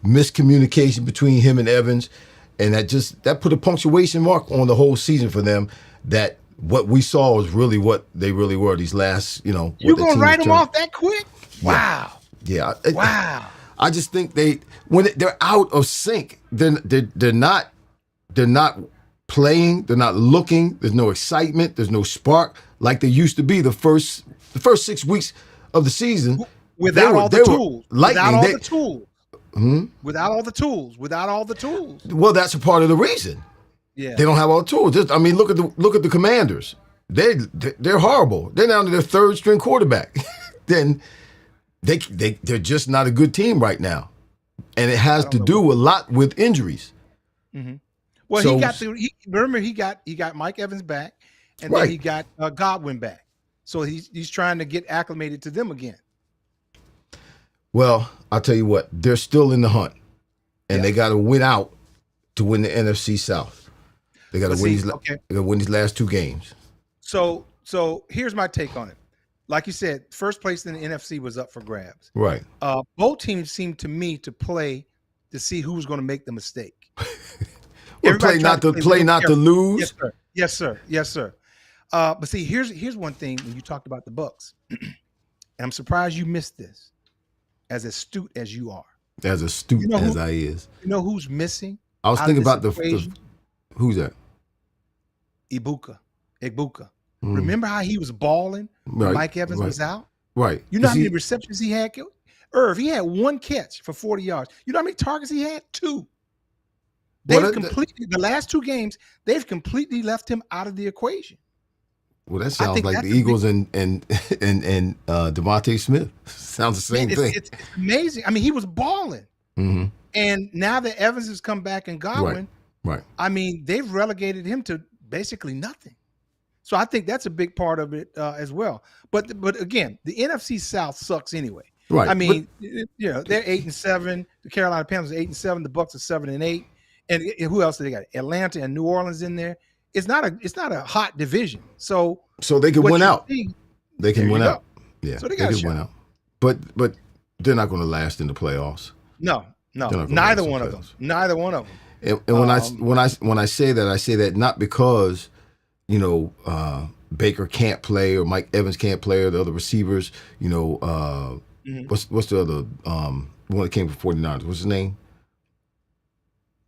Miscommunication between him and Evans, and that put a punctuation mark on the whole season for them. That what we saw was really what they really were these last, you gonna write them off that quick? Wow. Yeah. Wow. I just think they're out of sync. They're not playing. They're not looking. There's no excitement. There's no spark like there used to be the first 6 weeks of the season. Without all the tools. Without all the tools. Hmm? Without all the tools. Without all the tools. Well, that's a part of the reason. Yeah. They don't have all the tools. Look at the Commanders. They're horrible. They're down to their 3rd string quarterback. Then they're just not a good team right now, and it has to do a lot with injuries. Mm-hmm. Well, so, he got Mike Evans back, and then he got Godwin back. So he's trying to get acclimated to them again. Well, I'll tell you what, they're still in the hunt, and they got to win out to win the NFC South. They got to win these last 2 games. So here's my take on it. Like you said, first place in the NFC was up for grabs. Right. Both teams seemed to me to play to see who was going to make the mistake. Play not to lose. Yes, sir. But see, here's one thing when you talked about the Bucs, and I'm surprised you missed this. As astute as you are, as astute as I is, you know who's missing? I was thinking about the who's that? Ibuka. Remember how he was balling when Mike Evans was out? Right. You know how many receptions he had? Irv, he had 1 catch for 40 yards. You know how many targets he had? 2. The last 2 games, they've completely left him out of the equation. Well, that sounds like the Eagles and Devontae Smith. Sounds the same thing. It's amazing. I mean, he was balling. Mm-hmm. And now that Evans has come back and Godwin, right. I mean, they've relegated him to basically nothing. So I think that's a big part of it as well. But again, the NFC South sucks anyway. Right. I mean, they're 8-7. The Carolina Panthers are 8-7. The Bucs are 7-8. And who else do they got? Atlanta and New Orleans in there. It's not a hot division. So they can win out. They can win out. Go. Yeah. So they can win out. But they're not going to last in the playoffs. No. Neither one of them. Neither one of them. And when I say that not because Baker can't play or Mike Evans can't play or the other receivers, what's the other one that came from 49ers? What's his name?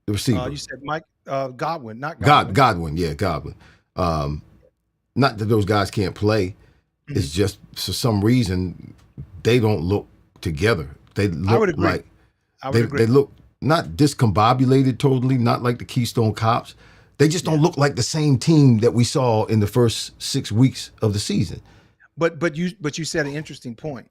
The receiver. You said Mike Godwin, not Godwin. Godwin, yeah, Godwin. Not that those guys can't play. Mm-hmm. It's just for some reason they don't look together. They look like they look not discombobulated totally, not like the Keystone Cops. They just don't look like the same team that we saw in the first 6 weeks of the season. But you said an interesting point.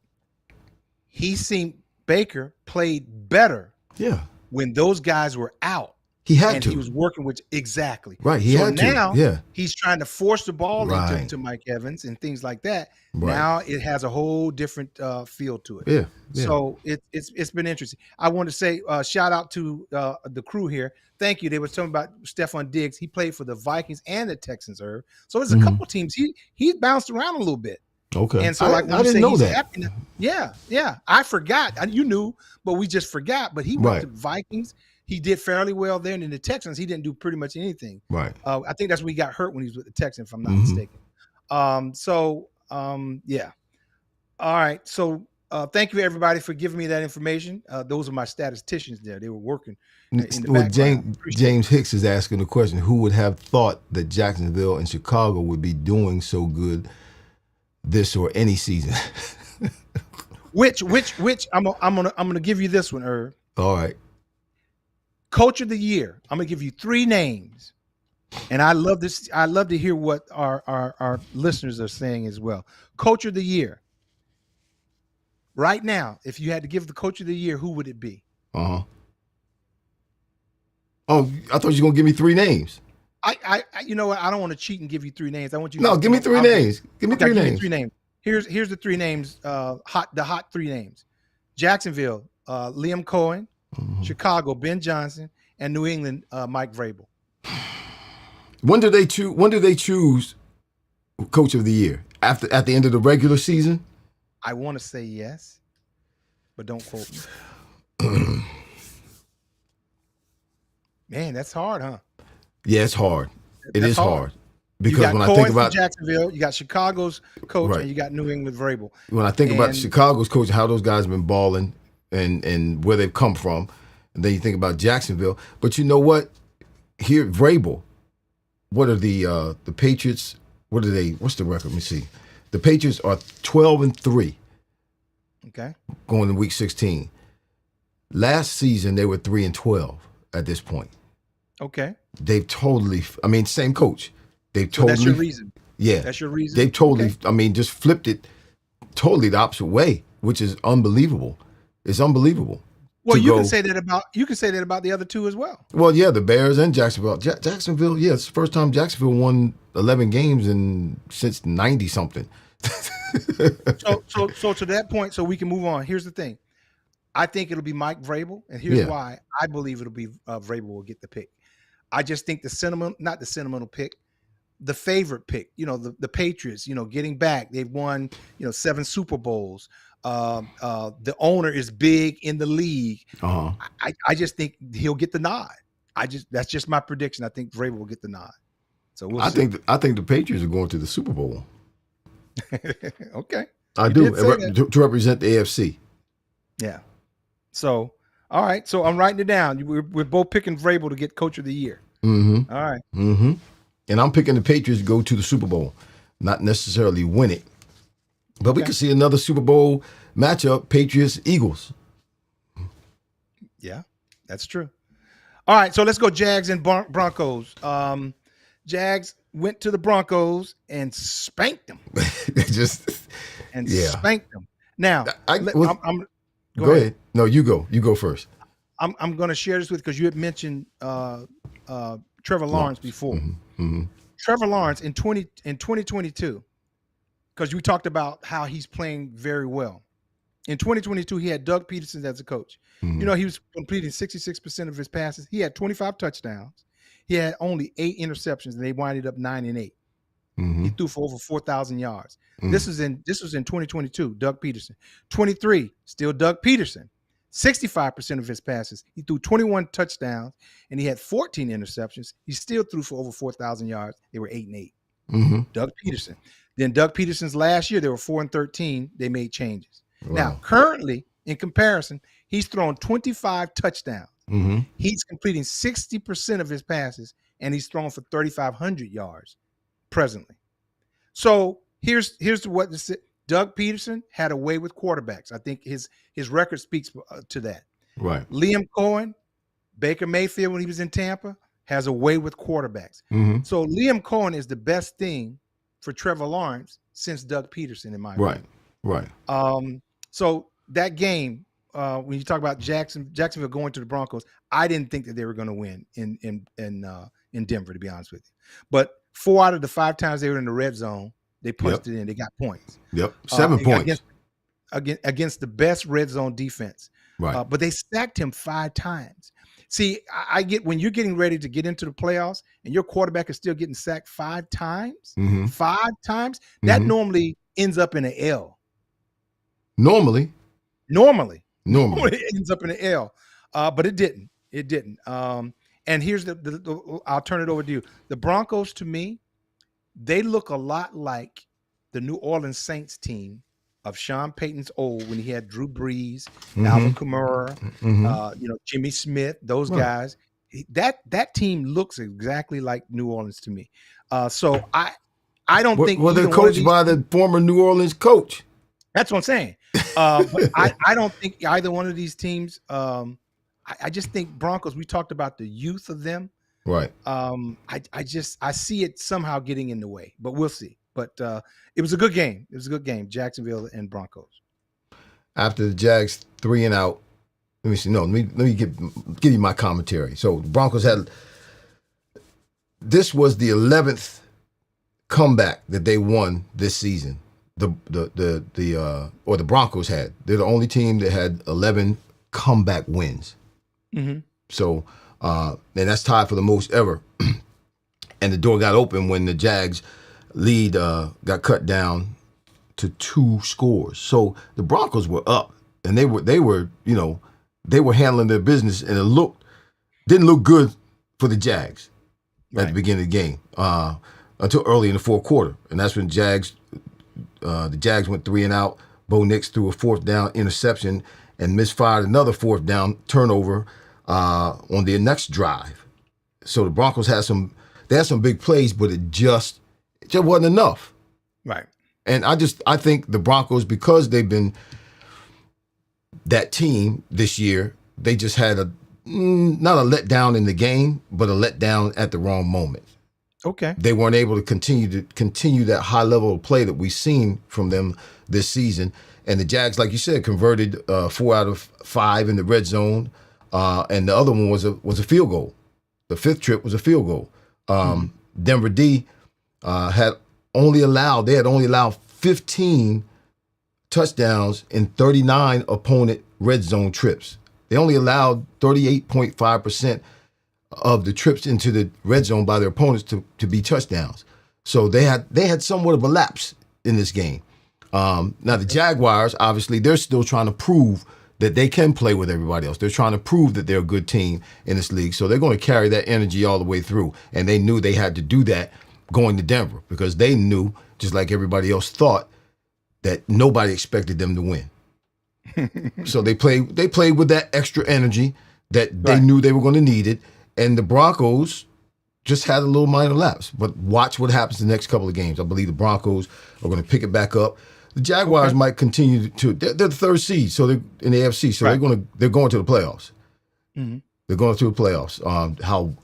Baker played better. Yeah. When those guys were out. He had to. He was working with exactly. Right. He had to. Now he's trying to force the ball into Mike Evans and things like that. Right. Now it has a whole different feel to it. Yeah. So it's been interesting. I want to say shout out to the crew here. Thank you. They were talking about Stephon Diggs. He played for the Vikings and the Texans, Irv. So there's a couple teams. He's bounced around a little bit. Okay. And so I didn't know that. Yeah. I forgot. You knew, but we just forgot. But he went to the Vikings. He did fairly well there. And in the Texans, he didn't do pretty much anything. Right. I think that's when he got hurt when he was with the Texans, if I'm not mistaken. Yeah. All right. So thank you, everybody, for giving me that information. Those are my statisticians there. They were working in the background. James Hicks is asking the question, who would have thought that Jacksonville and Chicago would be doing so good this or any season? Which I'm gonna give you this one, Irv. All right. Coach of the year. I'm gonna give you 3 names, and I love this. I love to hear what our listeners are saying as well. Coach of the year. Right now, if you had to give the coach of the year, who would it be? Oh, I thought you were gonna give me 3 names. I you know what? I don't want to cheat and give you 3 names. I want you. No, give me 3 names. Give me 3 names. 3 names. Here's the 3 names. The hot 3 names: Jacksonville, Liam Cohen; Chicago, Ben Johnson; and New England, Mike Vrabel. When do they choose? When do they choose Coach of the Year? At the end of the regular season? I want to say yes, but don't quote me. Man, that's hard, huh? Yeah, it's hard. It is hard. You Because got when I Cohen think from about Jacksonville, you got Chicago's coach, Right. and you got New England Vrabel. when I think about And- Chicago's coach, how those guys have been balling and where they've come from, and then you think about Jacksonville. But you know what? Here, Vrabel, what are the Patriots? What are they? What's the record? Let me see. The Patriots are 12-3 Okay. going to Week 16. Last season they were 3-12 at this point. Okay. They've totally. I mean, same coach. They've So totally. that's your reason. Yeah, That's your reason. they've totally. Okay. I mean, just flipped it totally the opposite way, which is unbelievable. It's unbelievable. Well, to you go- can say that about the other two as well. Well, yeah, the Bears and Jacksonville. Jacksonville, yeah, it's the first time Jacksonville won 11 games since 90 something. So to that point, so we can move on. Here's the thing. I think it'll be Mike Vrabel, and here's Yeah. why I believe it'll be Vrabel will get the pick. I just think not the sentimental pick, the favorite pick. You know, the Patriots. You know, getting back, they've won 7 Super Bowls. The owner is big in the league. Uh-huh. I just think he'll get the nod. That's just my prediction. I think Vrabel will get the nod. So we'll see. I think the Patriots are going to the Super Bowl. Okay. I You do did say that. to represent the AFC. Yeah. So, all right. So I'm writing it down. We're both picking Vrabel to get Coach of the Year. Mm-hmm. All right. Mm-hmm. And I'm picking the Patriots to go to the Super Bowl, not necessarily win it, but we Okay. could see another Super Bowl matchup: Patriots-Eagles. Yeah, that's true. All right. So let's go Jags and Broncos. Jags went to the Broncos and spanked them. Just yeah. Spanked them. Now, I'm go ahead. No, you go. You go first. I'm going to share this with because you had mentioned Trevor Lawrence before. Mm-hmm. Trevor Lawrence in 2022, because we talked about how he's playing very well. In 2022, he had Doug Peterson as a coach. Mm-hmm. You know, he was completing 66% of his passes. He had 25 touchdowns. He had only 8 interceptions, and they winded up 9-8. Mm-hmm. He threw for over 4,000 yards. Mm-hmm. This was in 2022. Doug Peterson. 23, still Doug Peterson. 65% of his passes. He threw 21 touchdowns, and he had 14 interceptions. He still threw for over 4,000 yards. They were 8-8. Mm-hmm. Doug Peterson. Then Doug Peterson's last year, they were 4-13. They made changes. Wow. Now, currently, in comparison, he's thrown 25 touchdowns. Mm-hmm. He's completing 60% of his passes, and he's thrown for 3,500 yards presently. So here's what this Doug Peterson had a way with quarterbacks. I think his record speaks to that. Right. Liam Cohen, Baker Mayfield when he was in Tampa, has a way with quarterbacks. Mm-hmm. So Liam Cohen is the best thing for Trevor Lawrence since Doug Peterson, in my opinion. Right. So that game, when you talk about Jacksonville going to the Broncos, I didn't think that they were going to win in Denver, to be honest with you. But 4 out of the 5 times they were in the red zone, they punched it in. They got points. Yep. 7 points against the best red zone defense. Right. But they sacked him 5 times. See, I get when you're getting ready to get into the playoffs and your quarterback is still getting sacked 5 times. Mm-hmm. 5 times. That Mhm. normally ends up in an L. Normally. Normally it ends up in an L, but it didn't. It didn't. And here's I'll turn it over to you. The Broncos, to me, they look a lot like the New Orleans Saints team of Sean Payton's old when he had Drew Brees, Mm-hmm. Alvin Kamara, Mm-hmm. Jimmy Smith, those Right. guys. That team looks exactly like New Orleans to me. So I don't think Well, they're either one of coached these- by the former New Orleans coach. That's what I'm saying. But I don't think either one of these teams. I just think Broncos. We talked about the youth of them. Right. I see it somehow getting in the way, but we'll see. But it was a good game. It was a good game. Jacksonville and Broncos. After the Jags 3 and out, let me see. No, let me give you my commentary. So the Broncos had. This was the 11th comeback that they won this season. The Broncos had. They're the only team that had 11 comeback wins. Mm-hmm. So, and that's tied for the most ever. and the door got open when the Jags lead got cut down to 2 scores. So the Broncos were up, and they were handling their business, and it didn't look good for the Jags at the beginning of the game until early in the fourth quarter, and that's when the Jags went 3 and out. Bo Nix threw a 4th down interception and misfired another 4th down turnover on their next drive. So the Broncos had some big plays, but it just wasn't enough. Right. And I think the Broncos, because they've been that team this year, they just had not a letdown in the game, but a letdown at the wrong moment. Okay. They weren't able to continue that high level of play that we've seen from them this season. And the Jags, like you said, converted 4 out of 5 in the red zone, and the other one was a field goal. The 5th trip was a field goal. Denver D had only allowed 15 touchdowns in 39 opponent red zone trips. They only allowed 38.5% of the trips into the red zone by their opponents to be touchdowns. So they had somewhat of a lapse in this game. Now the Jaguars, obviously, they're still trying to prove that they can play with everybody else. They're trying to prove that they're a good team in this league. So they're going to carry that energy all the way through. And they knew they had to do that going to Denver, because they knew, just like everybody else thought, that nobody expected them to win. So they played with that extra energy that they knew they were going to need it. And the Broncos just had a little minor lapse. But watch what happens the next couple of games. I believe the Broncos are going to pick it back up. The Jaguars might continue to. They're the 3rd seed, so they're in the AFC. So they're going to the playoffs. Mm-hmm. They're going to the playoffs.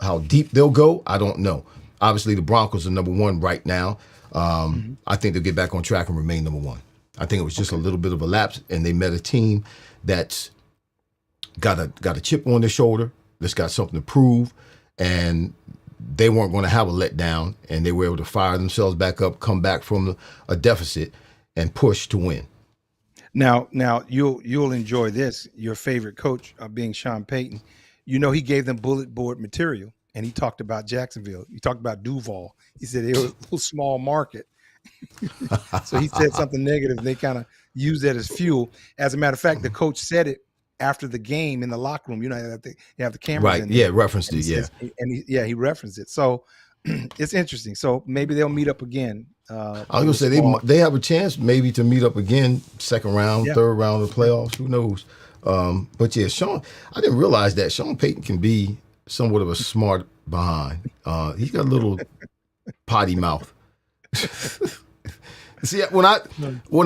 How deep they'll go, I don't know. Obviously, the Broncos are number 1 right now. I think they'll get back on track and remain number 1. I think it was just a little bit of a lapse, and they met a team that's got a chip on their shoulder, that's got something to prove, and they weren't going to have a letdown, and they were able to fire themselves back up, come back from a deficit, and push to win. Now you'll enjoy this. Your favorite coach being Sean Payton. You know, he gave them bullet board material, and he talked about Jacksonville. He talked about Duval. He said it was a little small market. So he said something negative. They kind of used that as fuel. As a matter of fact, the coach said it after the game in the locker room. You know, they have the cameras. Right. In there. Yeah. Referenced it. Yeah. He referenced it. So it's interesting. So maybe they'll meet up again. I was going to say they have a chance maybe to meet up again, 2nd round, 3rd round of the playoffs. Who knows? But yeah, Sean, I didn't realize that Sean Payton can be somewhat of a smart behind. He's got a little potty mouth. See, when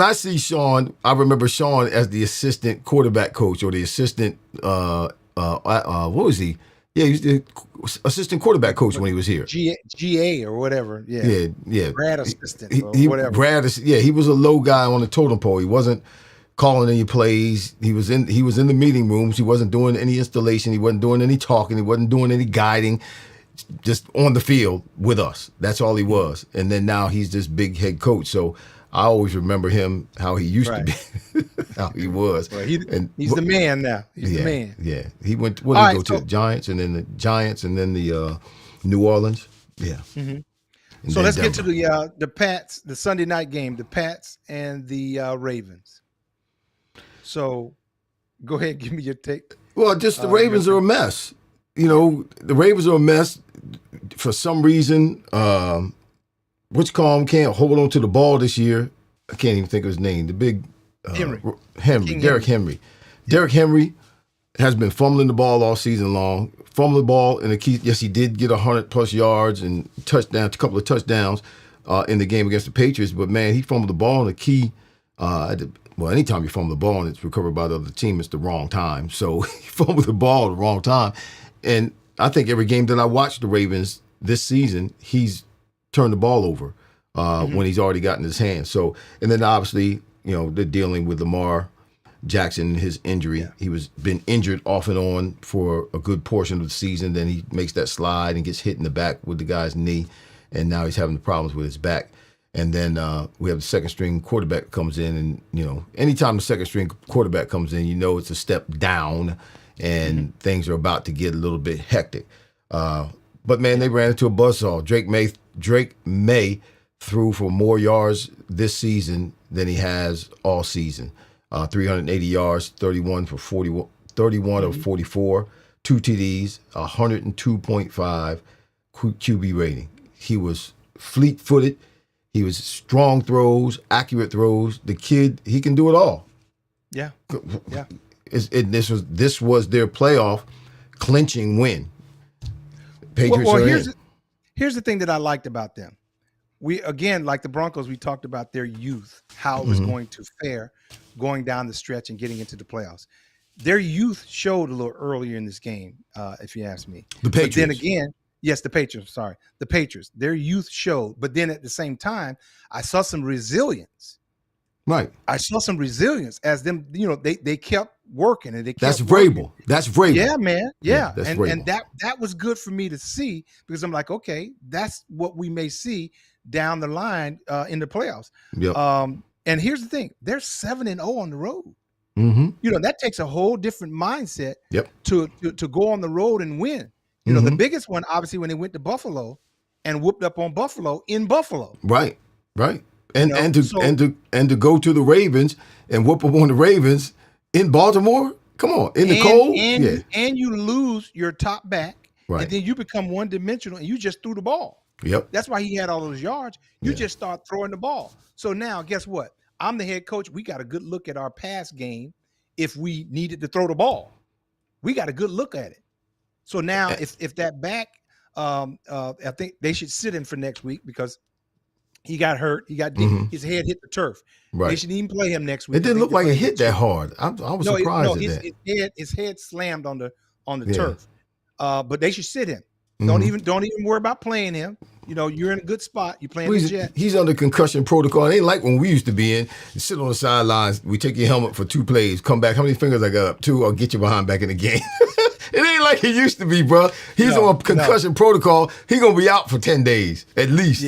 I see Sean, I remember Sean as the assistant quarterback coach, or the assistant what was he? Yeah, he was the assistant quarterback coach when he was here. GA or whatever. Yeah. Yeah. Grad assistant or whatever. He was a low guy on the totem pole. He wasn't calling any plays. He was in the meeting rooms. He wasn't doing any installation. He wasn't doing any talking. He wasn't doing any guiding. Just on the field with us. That's all he was. And then now he's this big head coach. So I always remember him, how he used to be, how he was. Well, he's the man now. He's the man. Yeah. He went, to the Giants, and then the New Orleans. Yeah. Mm-hmm. So let's get to the Pats, the Sunday night game, the Pats and the Ravens. So go ahead, give me your take. Well, just the Ravens are a mess. You know, the Ravens are a mess for some reason. Whichcomb can't hold on to the ball this year. I can't even think of his name. The big Derrick Henry. Derrick Henry has been fumbling the ball all season long. Fumbling the ball in the key. Yes, he did get 100+ yards and a couple of touchdowns in the game against the Patriots. But man, he fumbled the ball in the key. Anytime you fumble the ball and it's recovered by the other team, it's the wrong time. So he fumbled the ball at the wrong time. And I think every game that I watched the Ravens this season, he's turned the ball over when he's already gotten his hands. So, and then obviously, you know, they're dealing with Lamar Jackson, his injury. He was been injured off and on for a good portion of the season. Then he makes that slide and gets hit in the back with the guy's knee. And now he's having problems with his back. And then we have the second string quarterback comes in, and, you know, anytime the second string quarterback comes in, you know, it's a step down and things are about to get a little bit hectic. But man, they ran into a buzzsaw. Drake May threw for more yards this season than he has all season. 380 yards, 31 of 44, 2 TDs, 102.5 QB rating. He was fleet-footed. He was strong throws, accurate throws. The kid, he can do it all. Yeah. This was their playoff clinching win. Patriots are in. Here's the thing that I liked about them. We, again, like the Broncos, we talked about their youth, how it was going to fare going down the stretch and getting into the playoffs. Their youth showed a little earlier in this game, if you ask me. The Patriots. But then again, yes, the Patriots, sorry. The Patriots, their youth showed. But then at the same time, I saw some resilience. Right. I saw some resilience as them, they kept working and they kept That's Vrabel. That's Vrabel. Yeah, man. Yeah. that's and Vrabel. that was good for me to see because I'm like, okay, that's what we may see down the line in the playoffs. Yep. And here's the thing: they're 7-0 on the road. Mm-hmm. That takes a whole different mindset. Yep. To go on the road and win. The biggest one, obviously, when they went to Buffalo and whooped up on Buffalo in Buffalo. Right. And to go to the Ravens and whoop up on the Ravens in Baltimore. Come on, in the cold. And you lose your top back, right? And then you become one-dimensional, and you just threw the ball. Yep. That's why he had all those yards. You just start throwing the ball. So now, guess what? I'm the head coach. We got a good look at our pass game. If we needed to throw the ball, we got a good look at it. So now, if that back, I think they should sit him for next week because he got hurt. He got his head hit the turf. Right. They shouldn't even play him next week. It didn't look like it hit that hard. I was surprised at that. His head slammed on the turf. But they should sit him. Don't even worry about playing him. You're in a good spot. You're playing the Jets. He's under concussion protocol. It ain't like when we used to be in. You sit on the sidelines. We take your helmet for 2 plays. Come back. How many fingers I got up? 2. I'll get you behind back in the game. It ain't like it used to be, bro. He's on concussion protocol. He gonna be out for 10 days at least.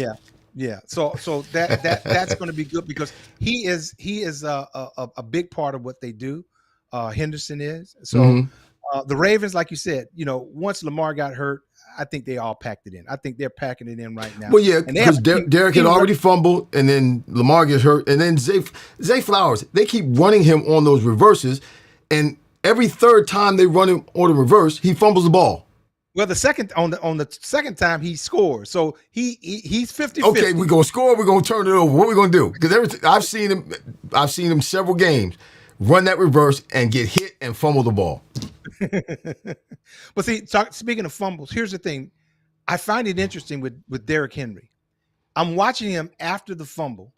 Yeah. So that's going to be good because he is a big part of what they do. Henderson is. So the Ravens, like you said, once Lamar got hurt, I think they all packed it in. I think they're packing it in right now. Well, yeah, because Derek had already fumbled, and then Lamar gets hurt, and then Zay Flowers, they keep running him on those reverses, and every third time they run him on the reverse, he fumbles the ball. Well, the second second time he scores, so he's 50-50. Okay, we're gonna score. We're gonna turn it over. What are we gonna do? Because I've seen him several games run that reverse and get hit and fumble the ball. But see, speaking of fumbles, here's the thing. I find it interesting with Derrick Henry. I'm watching him after the fumble.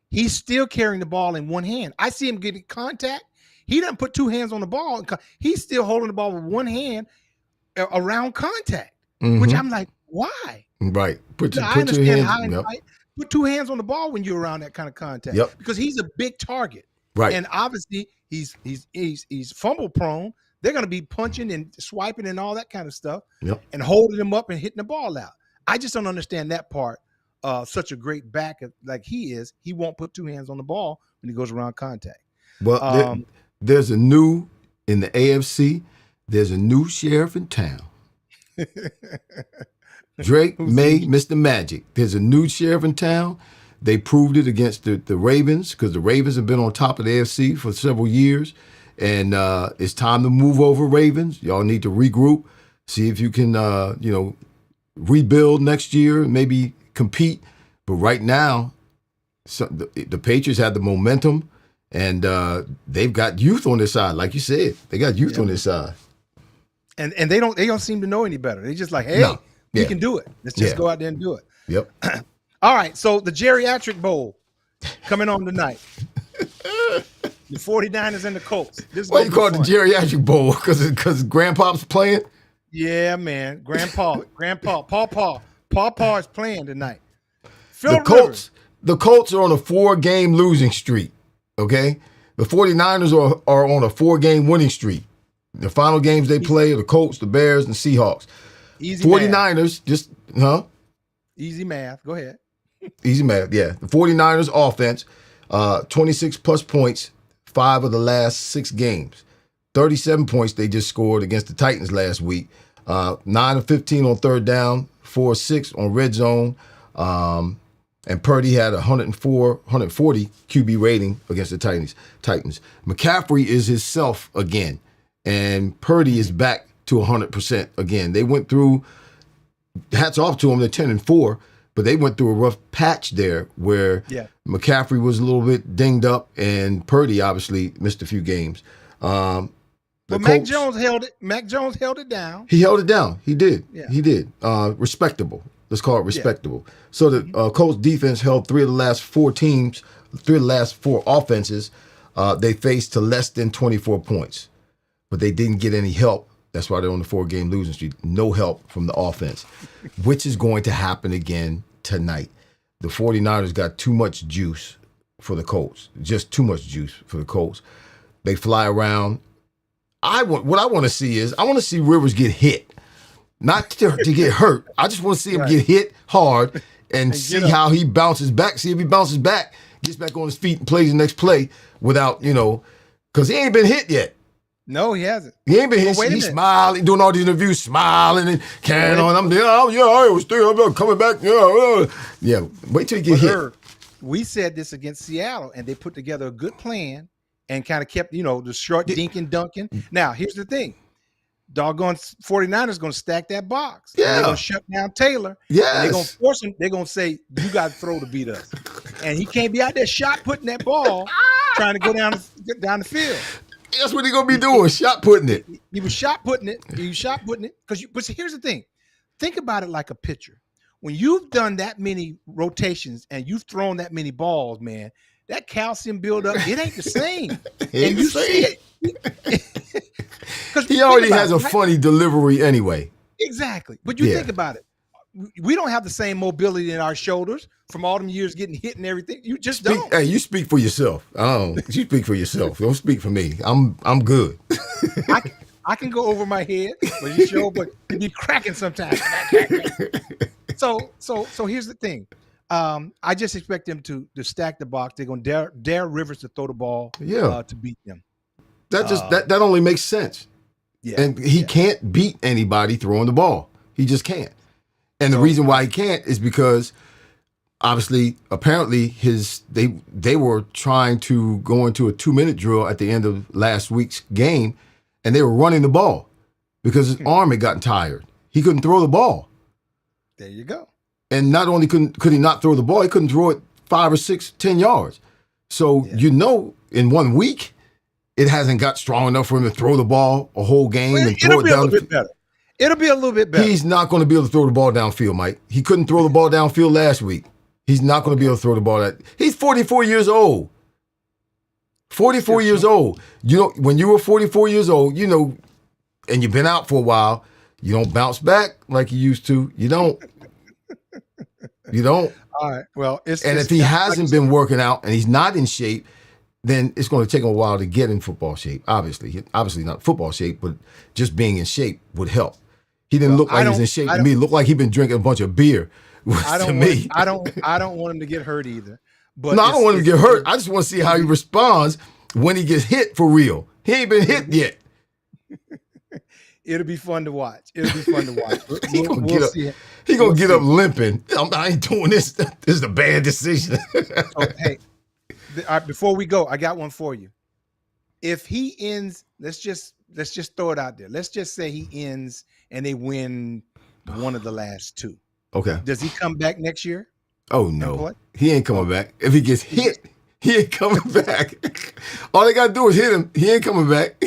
He's still carrying the ball in one hand. I see him getting contact. He doesn't put 2 hands on the ball. He's still holding the ball with one hand around contact, which I'm like, why? Right. Put I understand your hands. how put 2 hands on the ball when you're around that kind of contact. Yep. Because he's a big target. Right. And obviously he's fumble prone. They're going to be punching and swiping and all that kind of stuff. Yep. And holding him up and hitting the ball out. I just don't understand that part. Such a great back like he is, he won't put 2 hands on the ball when he goes around contact. Well, there's a new in the AFC. There's a new sheriff in town. Drake May, Mr. Magic. There's a new sheriff in town. They proved it against the Ravens because the Ravens have been on top of the AFC for several years. And it's time to move over, Ravens. Y'all need to regroup, see if you can, rebuild next year, maybe compete. But right now, the Patriots have the momentum, and they've got youth on their side. Like you said, they got youth on their side. And they don't seem to know any better. They just like, hey, we can do it. Let's just go out there and do it. Yep. All right. So the Geriatric Bowl coming on tonight. The 49ers and the Colts. Why you call it the Geriatric Bowl? Because Grandpa's playing? Yeah, man. Pawpaw is playing tonight. The Colts are on a 4-game losing streak. Okay? The 49ers are on a 4-game winning streak. The final games they play are the Colts, the Bears, and Seahawks. Easy 49ers math. Easy math. Go ahead. Easy math, yeah. The 49ers offense, 26 plus points, 5 of the last 6 games. 37 points they just scored against the Titans last week. 9 of 15 on third down, 4 of 6 on red zone. And Purdy had 140 QB rating against the Titans. McCaffrey is himself again, and Purdy is back to 100% again. They went through, hats off to them, they're 10-4, but they went through a rough patch there where McCaffrey was a little bit dinged up, and Purdy obviously missed a few games. But Mac Jones held it. Mac Jones held it down. He held it down. He did. Yeah. He did. Respectable. Let's call it respectable. Yeah. So the Colts defense held 3 of the last 4 offenses they faced to less than 24 points. But they didn't get any help. That's why they're on the 4-game losing streak. No help from the offense, which is going to happen again tonight. The 49ers got too much juice for the Colts. Just too much juice for the Colts. They fly around. What I want to see is I want to see Rivers get hit. Not to get hurt. I just want to see him get hit hard and see how he bounces back. See if he bounces back, gets back on his feet and plays the next play without, because he ain't been hit yet. No, he hasn't. He ain't been hit. He's smiling, doing all these interviews, smiling and carrying on. I was thinking I'm coming back. Yeah, wait till he get hit. We said this against Seattle, and they put together a good plan and kind of kept, the short dink and dunking. Now, here's the thing. Doggone 49ers going to stack that box. Yeah. They're going to shut down Taylor. Yes. They're going to force him. They're going to say, you got to throw to beat us. And he can't be out there shot putting that ball, trying to go down the field. That's what he's going to be doing, shot putting it. He was shot putting it. But here's the thing. Think about it like a pitcher. When you've done that many rotations and you've thrown that many balls, man, that calcium buildup, it ain't the same. And you see it. He already has a funny delivery anyway. Exactly. But you think about it. We don't have the same mobility in our shoulders from all them years getting hit and everything. You just don't. Hey, you speak for yourself. You speak for yourself. Don't speak for me. I'm good. I can go over my head, but it be cracking sometimes. So here's the thing. I just expect them to stack the box. They're going to dare Rivers to throw the ball to beat them. That only makes sense. Yeah, and he can't beat anybody throwing the ball. He just can't. And the reason why he can't is because obviously, apparently they were trying to go into a 2-minute drill at the end of last week's game, and they were running the ball because his arm had gotten tired. He couldn't throw the ball. There you go. And not only could he not throw the ball, he couldn't throw it 5 or 6, 10 yards. So in 1 week, it hasn't got strong enough for him to throw the ball a whole game and throw it down. It'll be a little bit better. He's not going to be able to throw the ball downfield, Mike. He couldn't throw the ball downfield last week. He's not going to be able to throw the ball. He's 44 years old. 44 years old. When you were 44 years old, and you've been out for a while, you don't bounce back like you used to. You don't. You don't. All right. Well, if he hasn't been working out and he's not in shape, then it's going to take him a while to get in football shape. Obviously not football shape, but just being in shape would help. He didn't look like he was in shape to me. It looked like he'd been drinking a bunch of beer. I don't want him to get hurt either. But I don't want him to get hurt. I just want to see how he responds when he gets hit for real. He ain't been hit yet. It'll be fun to watch. He gonna get up limping. I ain't doing this. This is a bad decision. Hey, before we go, I got one for you. If he ends, let's just throw it out there. Let's just say he ends and they win one of the last 2. Okay. Does he come back next year? Oh no, he ain't coming back. If he gets hit, he ain't coming back. All they gotta do is hit him. He ain't coming back.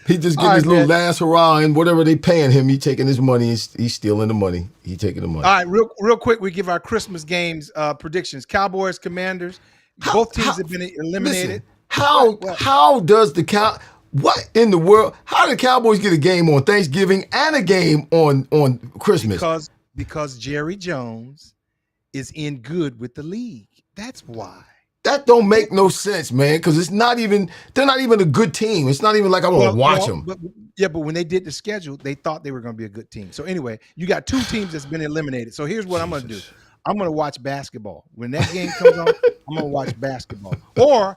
He just getting his little last hurrah, and whatever they paying him, he taking his money. He's stealing the money. He taking the money. All right, real quick, we give our Christmas games predictions. Cowboys, Commanders. Both teams have been eliminated. Listen, how does what in the world? How do the Cowboys get a game on Thanksgiving and a game on Christmas? Because Jerry Jones is in good with the league. That's why. That don't make no sense, man, because they're not even a good team. It's not even like I want to watch them. But when they did the schedule, they thought they were going to be a good team. So anyway, you got 2 teams that's been eliminated. So here's what I'm going to do. I'm going to watch basketball. When that game comes on, I'm going to watch basketball. Or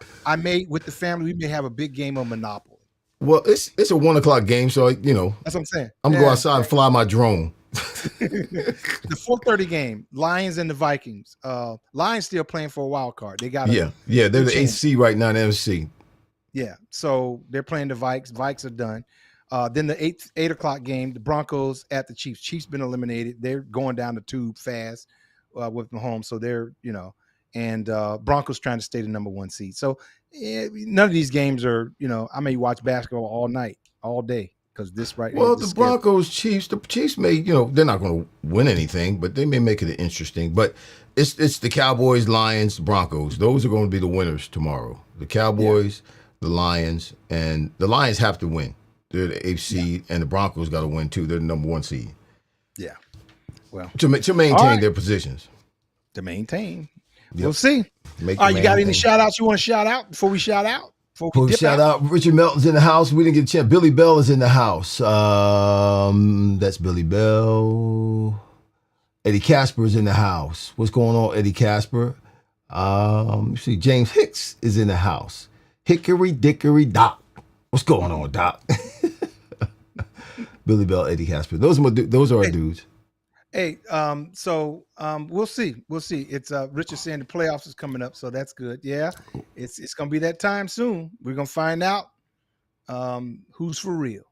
with the family, we may have a big game of Monopoly. Well, it's a 1:00 game, so That's what I'm saying. I'm gonna go outside and fly my drone. The 4:30 game, Lions and the Vikings. Lions still playing for a wild card. They got Yeah, they're the 8th seed right now in the NFC. Yeah, so they're playing the Vikes. Vikes are done. Then the 8 o'clock game, the Broncos at the Chiefs. Chiefs been eliminated. They're going down the tube fast with Mahomes. So they're, and Broncos trying to stay the number 1 seed. So none of these games are, I may watch basketball all night, all day. Because this Well, the Broncos, Chiefs, the Chiefs may, they're not going to win anything, but they may make it interesting. But it's the Cowboys, Lions, Broncos. Those are going to be the winners tomorrow. The Cowboys, the Lions, and the Lions have to win. They're the 8th seed, and the Broncos got to win too. They're the number 1 seed. Yeah. Well, to maintain their positions. To maintain. Yep. We'll see. You got any shout outs you want to shout out before we shout out? Shout out. Richard Melton's in the house. We didn't get a chance. Billy Bell is in the house. That's Billy Bell. Eddie Casper is in the house. What's going on, Eddie Casper? See, James Hicks is in the house. Hickory Dickory Doc. What's going on, Doc? Billy Bell, Eddie Casper. Those are our dudes. Hey, so we'll see. We'll see. It's Richard saying the playoffs is coming up, so that's good. Yeah, it's gonna be that time soon. We're gonna find out who's for real.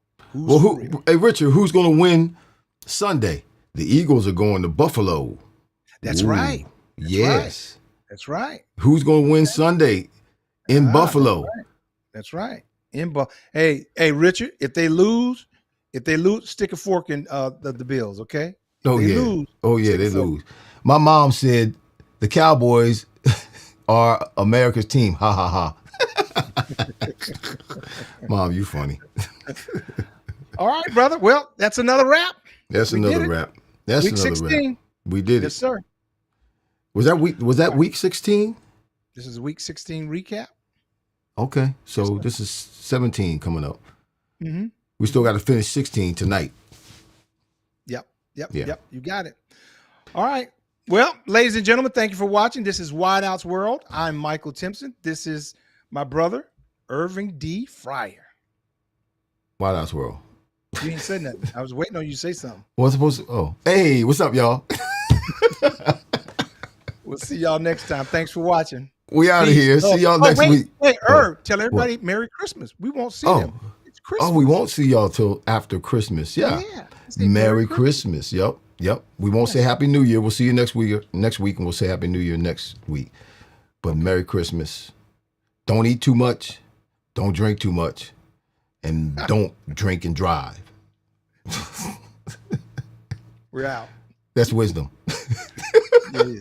Hey, Richard, who's gonna win Sunday? The Eagles are going to Buffalo. That's right. Yes, that's right. Who's gonna win Sunday in Buffalo? That's right. Hey, Richard, if they lose, stick a fork in the Bills, okay? They lose. My mom said the Cowboys are America's team. Ha ha ha. Mom, you funny. All right, brother. Well, that's another wrap. That's another wrap. That's week another 16. wrap. We did it. Yes, sir. Was that week 16? This is week 16 recap. Okay. So this is 17 coming up. Mm-hmm. We still got to finish 16 tonight. Yep. You got it. All right. Well, ladies and gentlemen, thank you for watching. This is Wideout's World. I'm Michael Timpson. This is my brother, Irving D. Fryar. Wideout's World. You ain't said nothing. I was waiting on you to say something. What's supposed to? Oh, hey, what's up, y'all? We'll see y'all next time. Thanks for watching. We out of here. See y'all next week. Wait, Irv, tell everybody Merry Christmas. We won't see them. It's Christmas. Oh, we won't see y'all till after Christmas. Yeah. Merry Christmas. Yep. We won't say Happy New Year. We'll see you next week, and we'll say Happy New Year next week. But Merry Christmas. Don't eat too much. Don't drink too much. And don't drink and drive. We're out. That's wisdom. Yeah.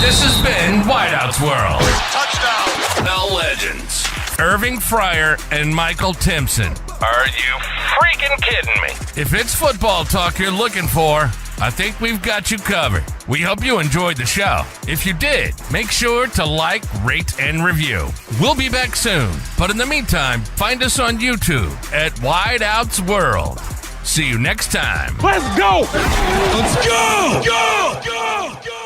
This has been Wideout's World. Touchdown. The legends, Irving Fryar and Michael Timpson. Are you freaking kidding me? If it's football talk you're looking for, I think we've got you covered. We hope you enjoyed the show. If you did, make sure to like, rate, and review. We'll be back soon. But in the meantime, find us on YouTube at Wideout's World. See you next time. Let's go. Let's go. Go.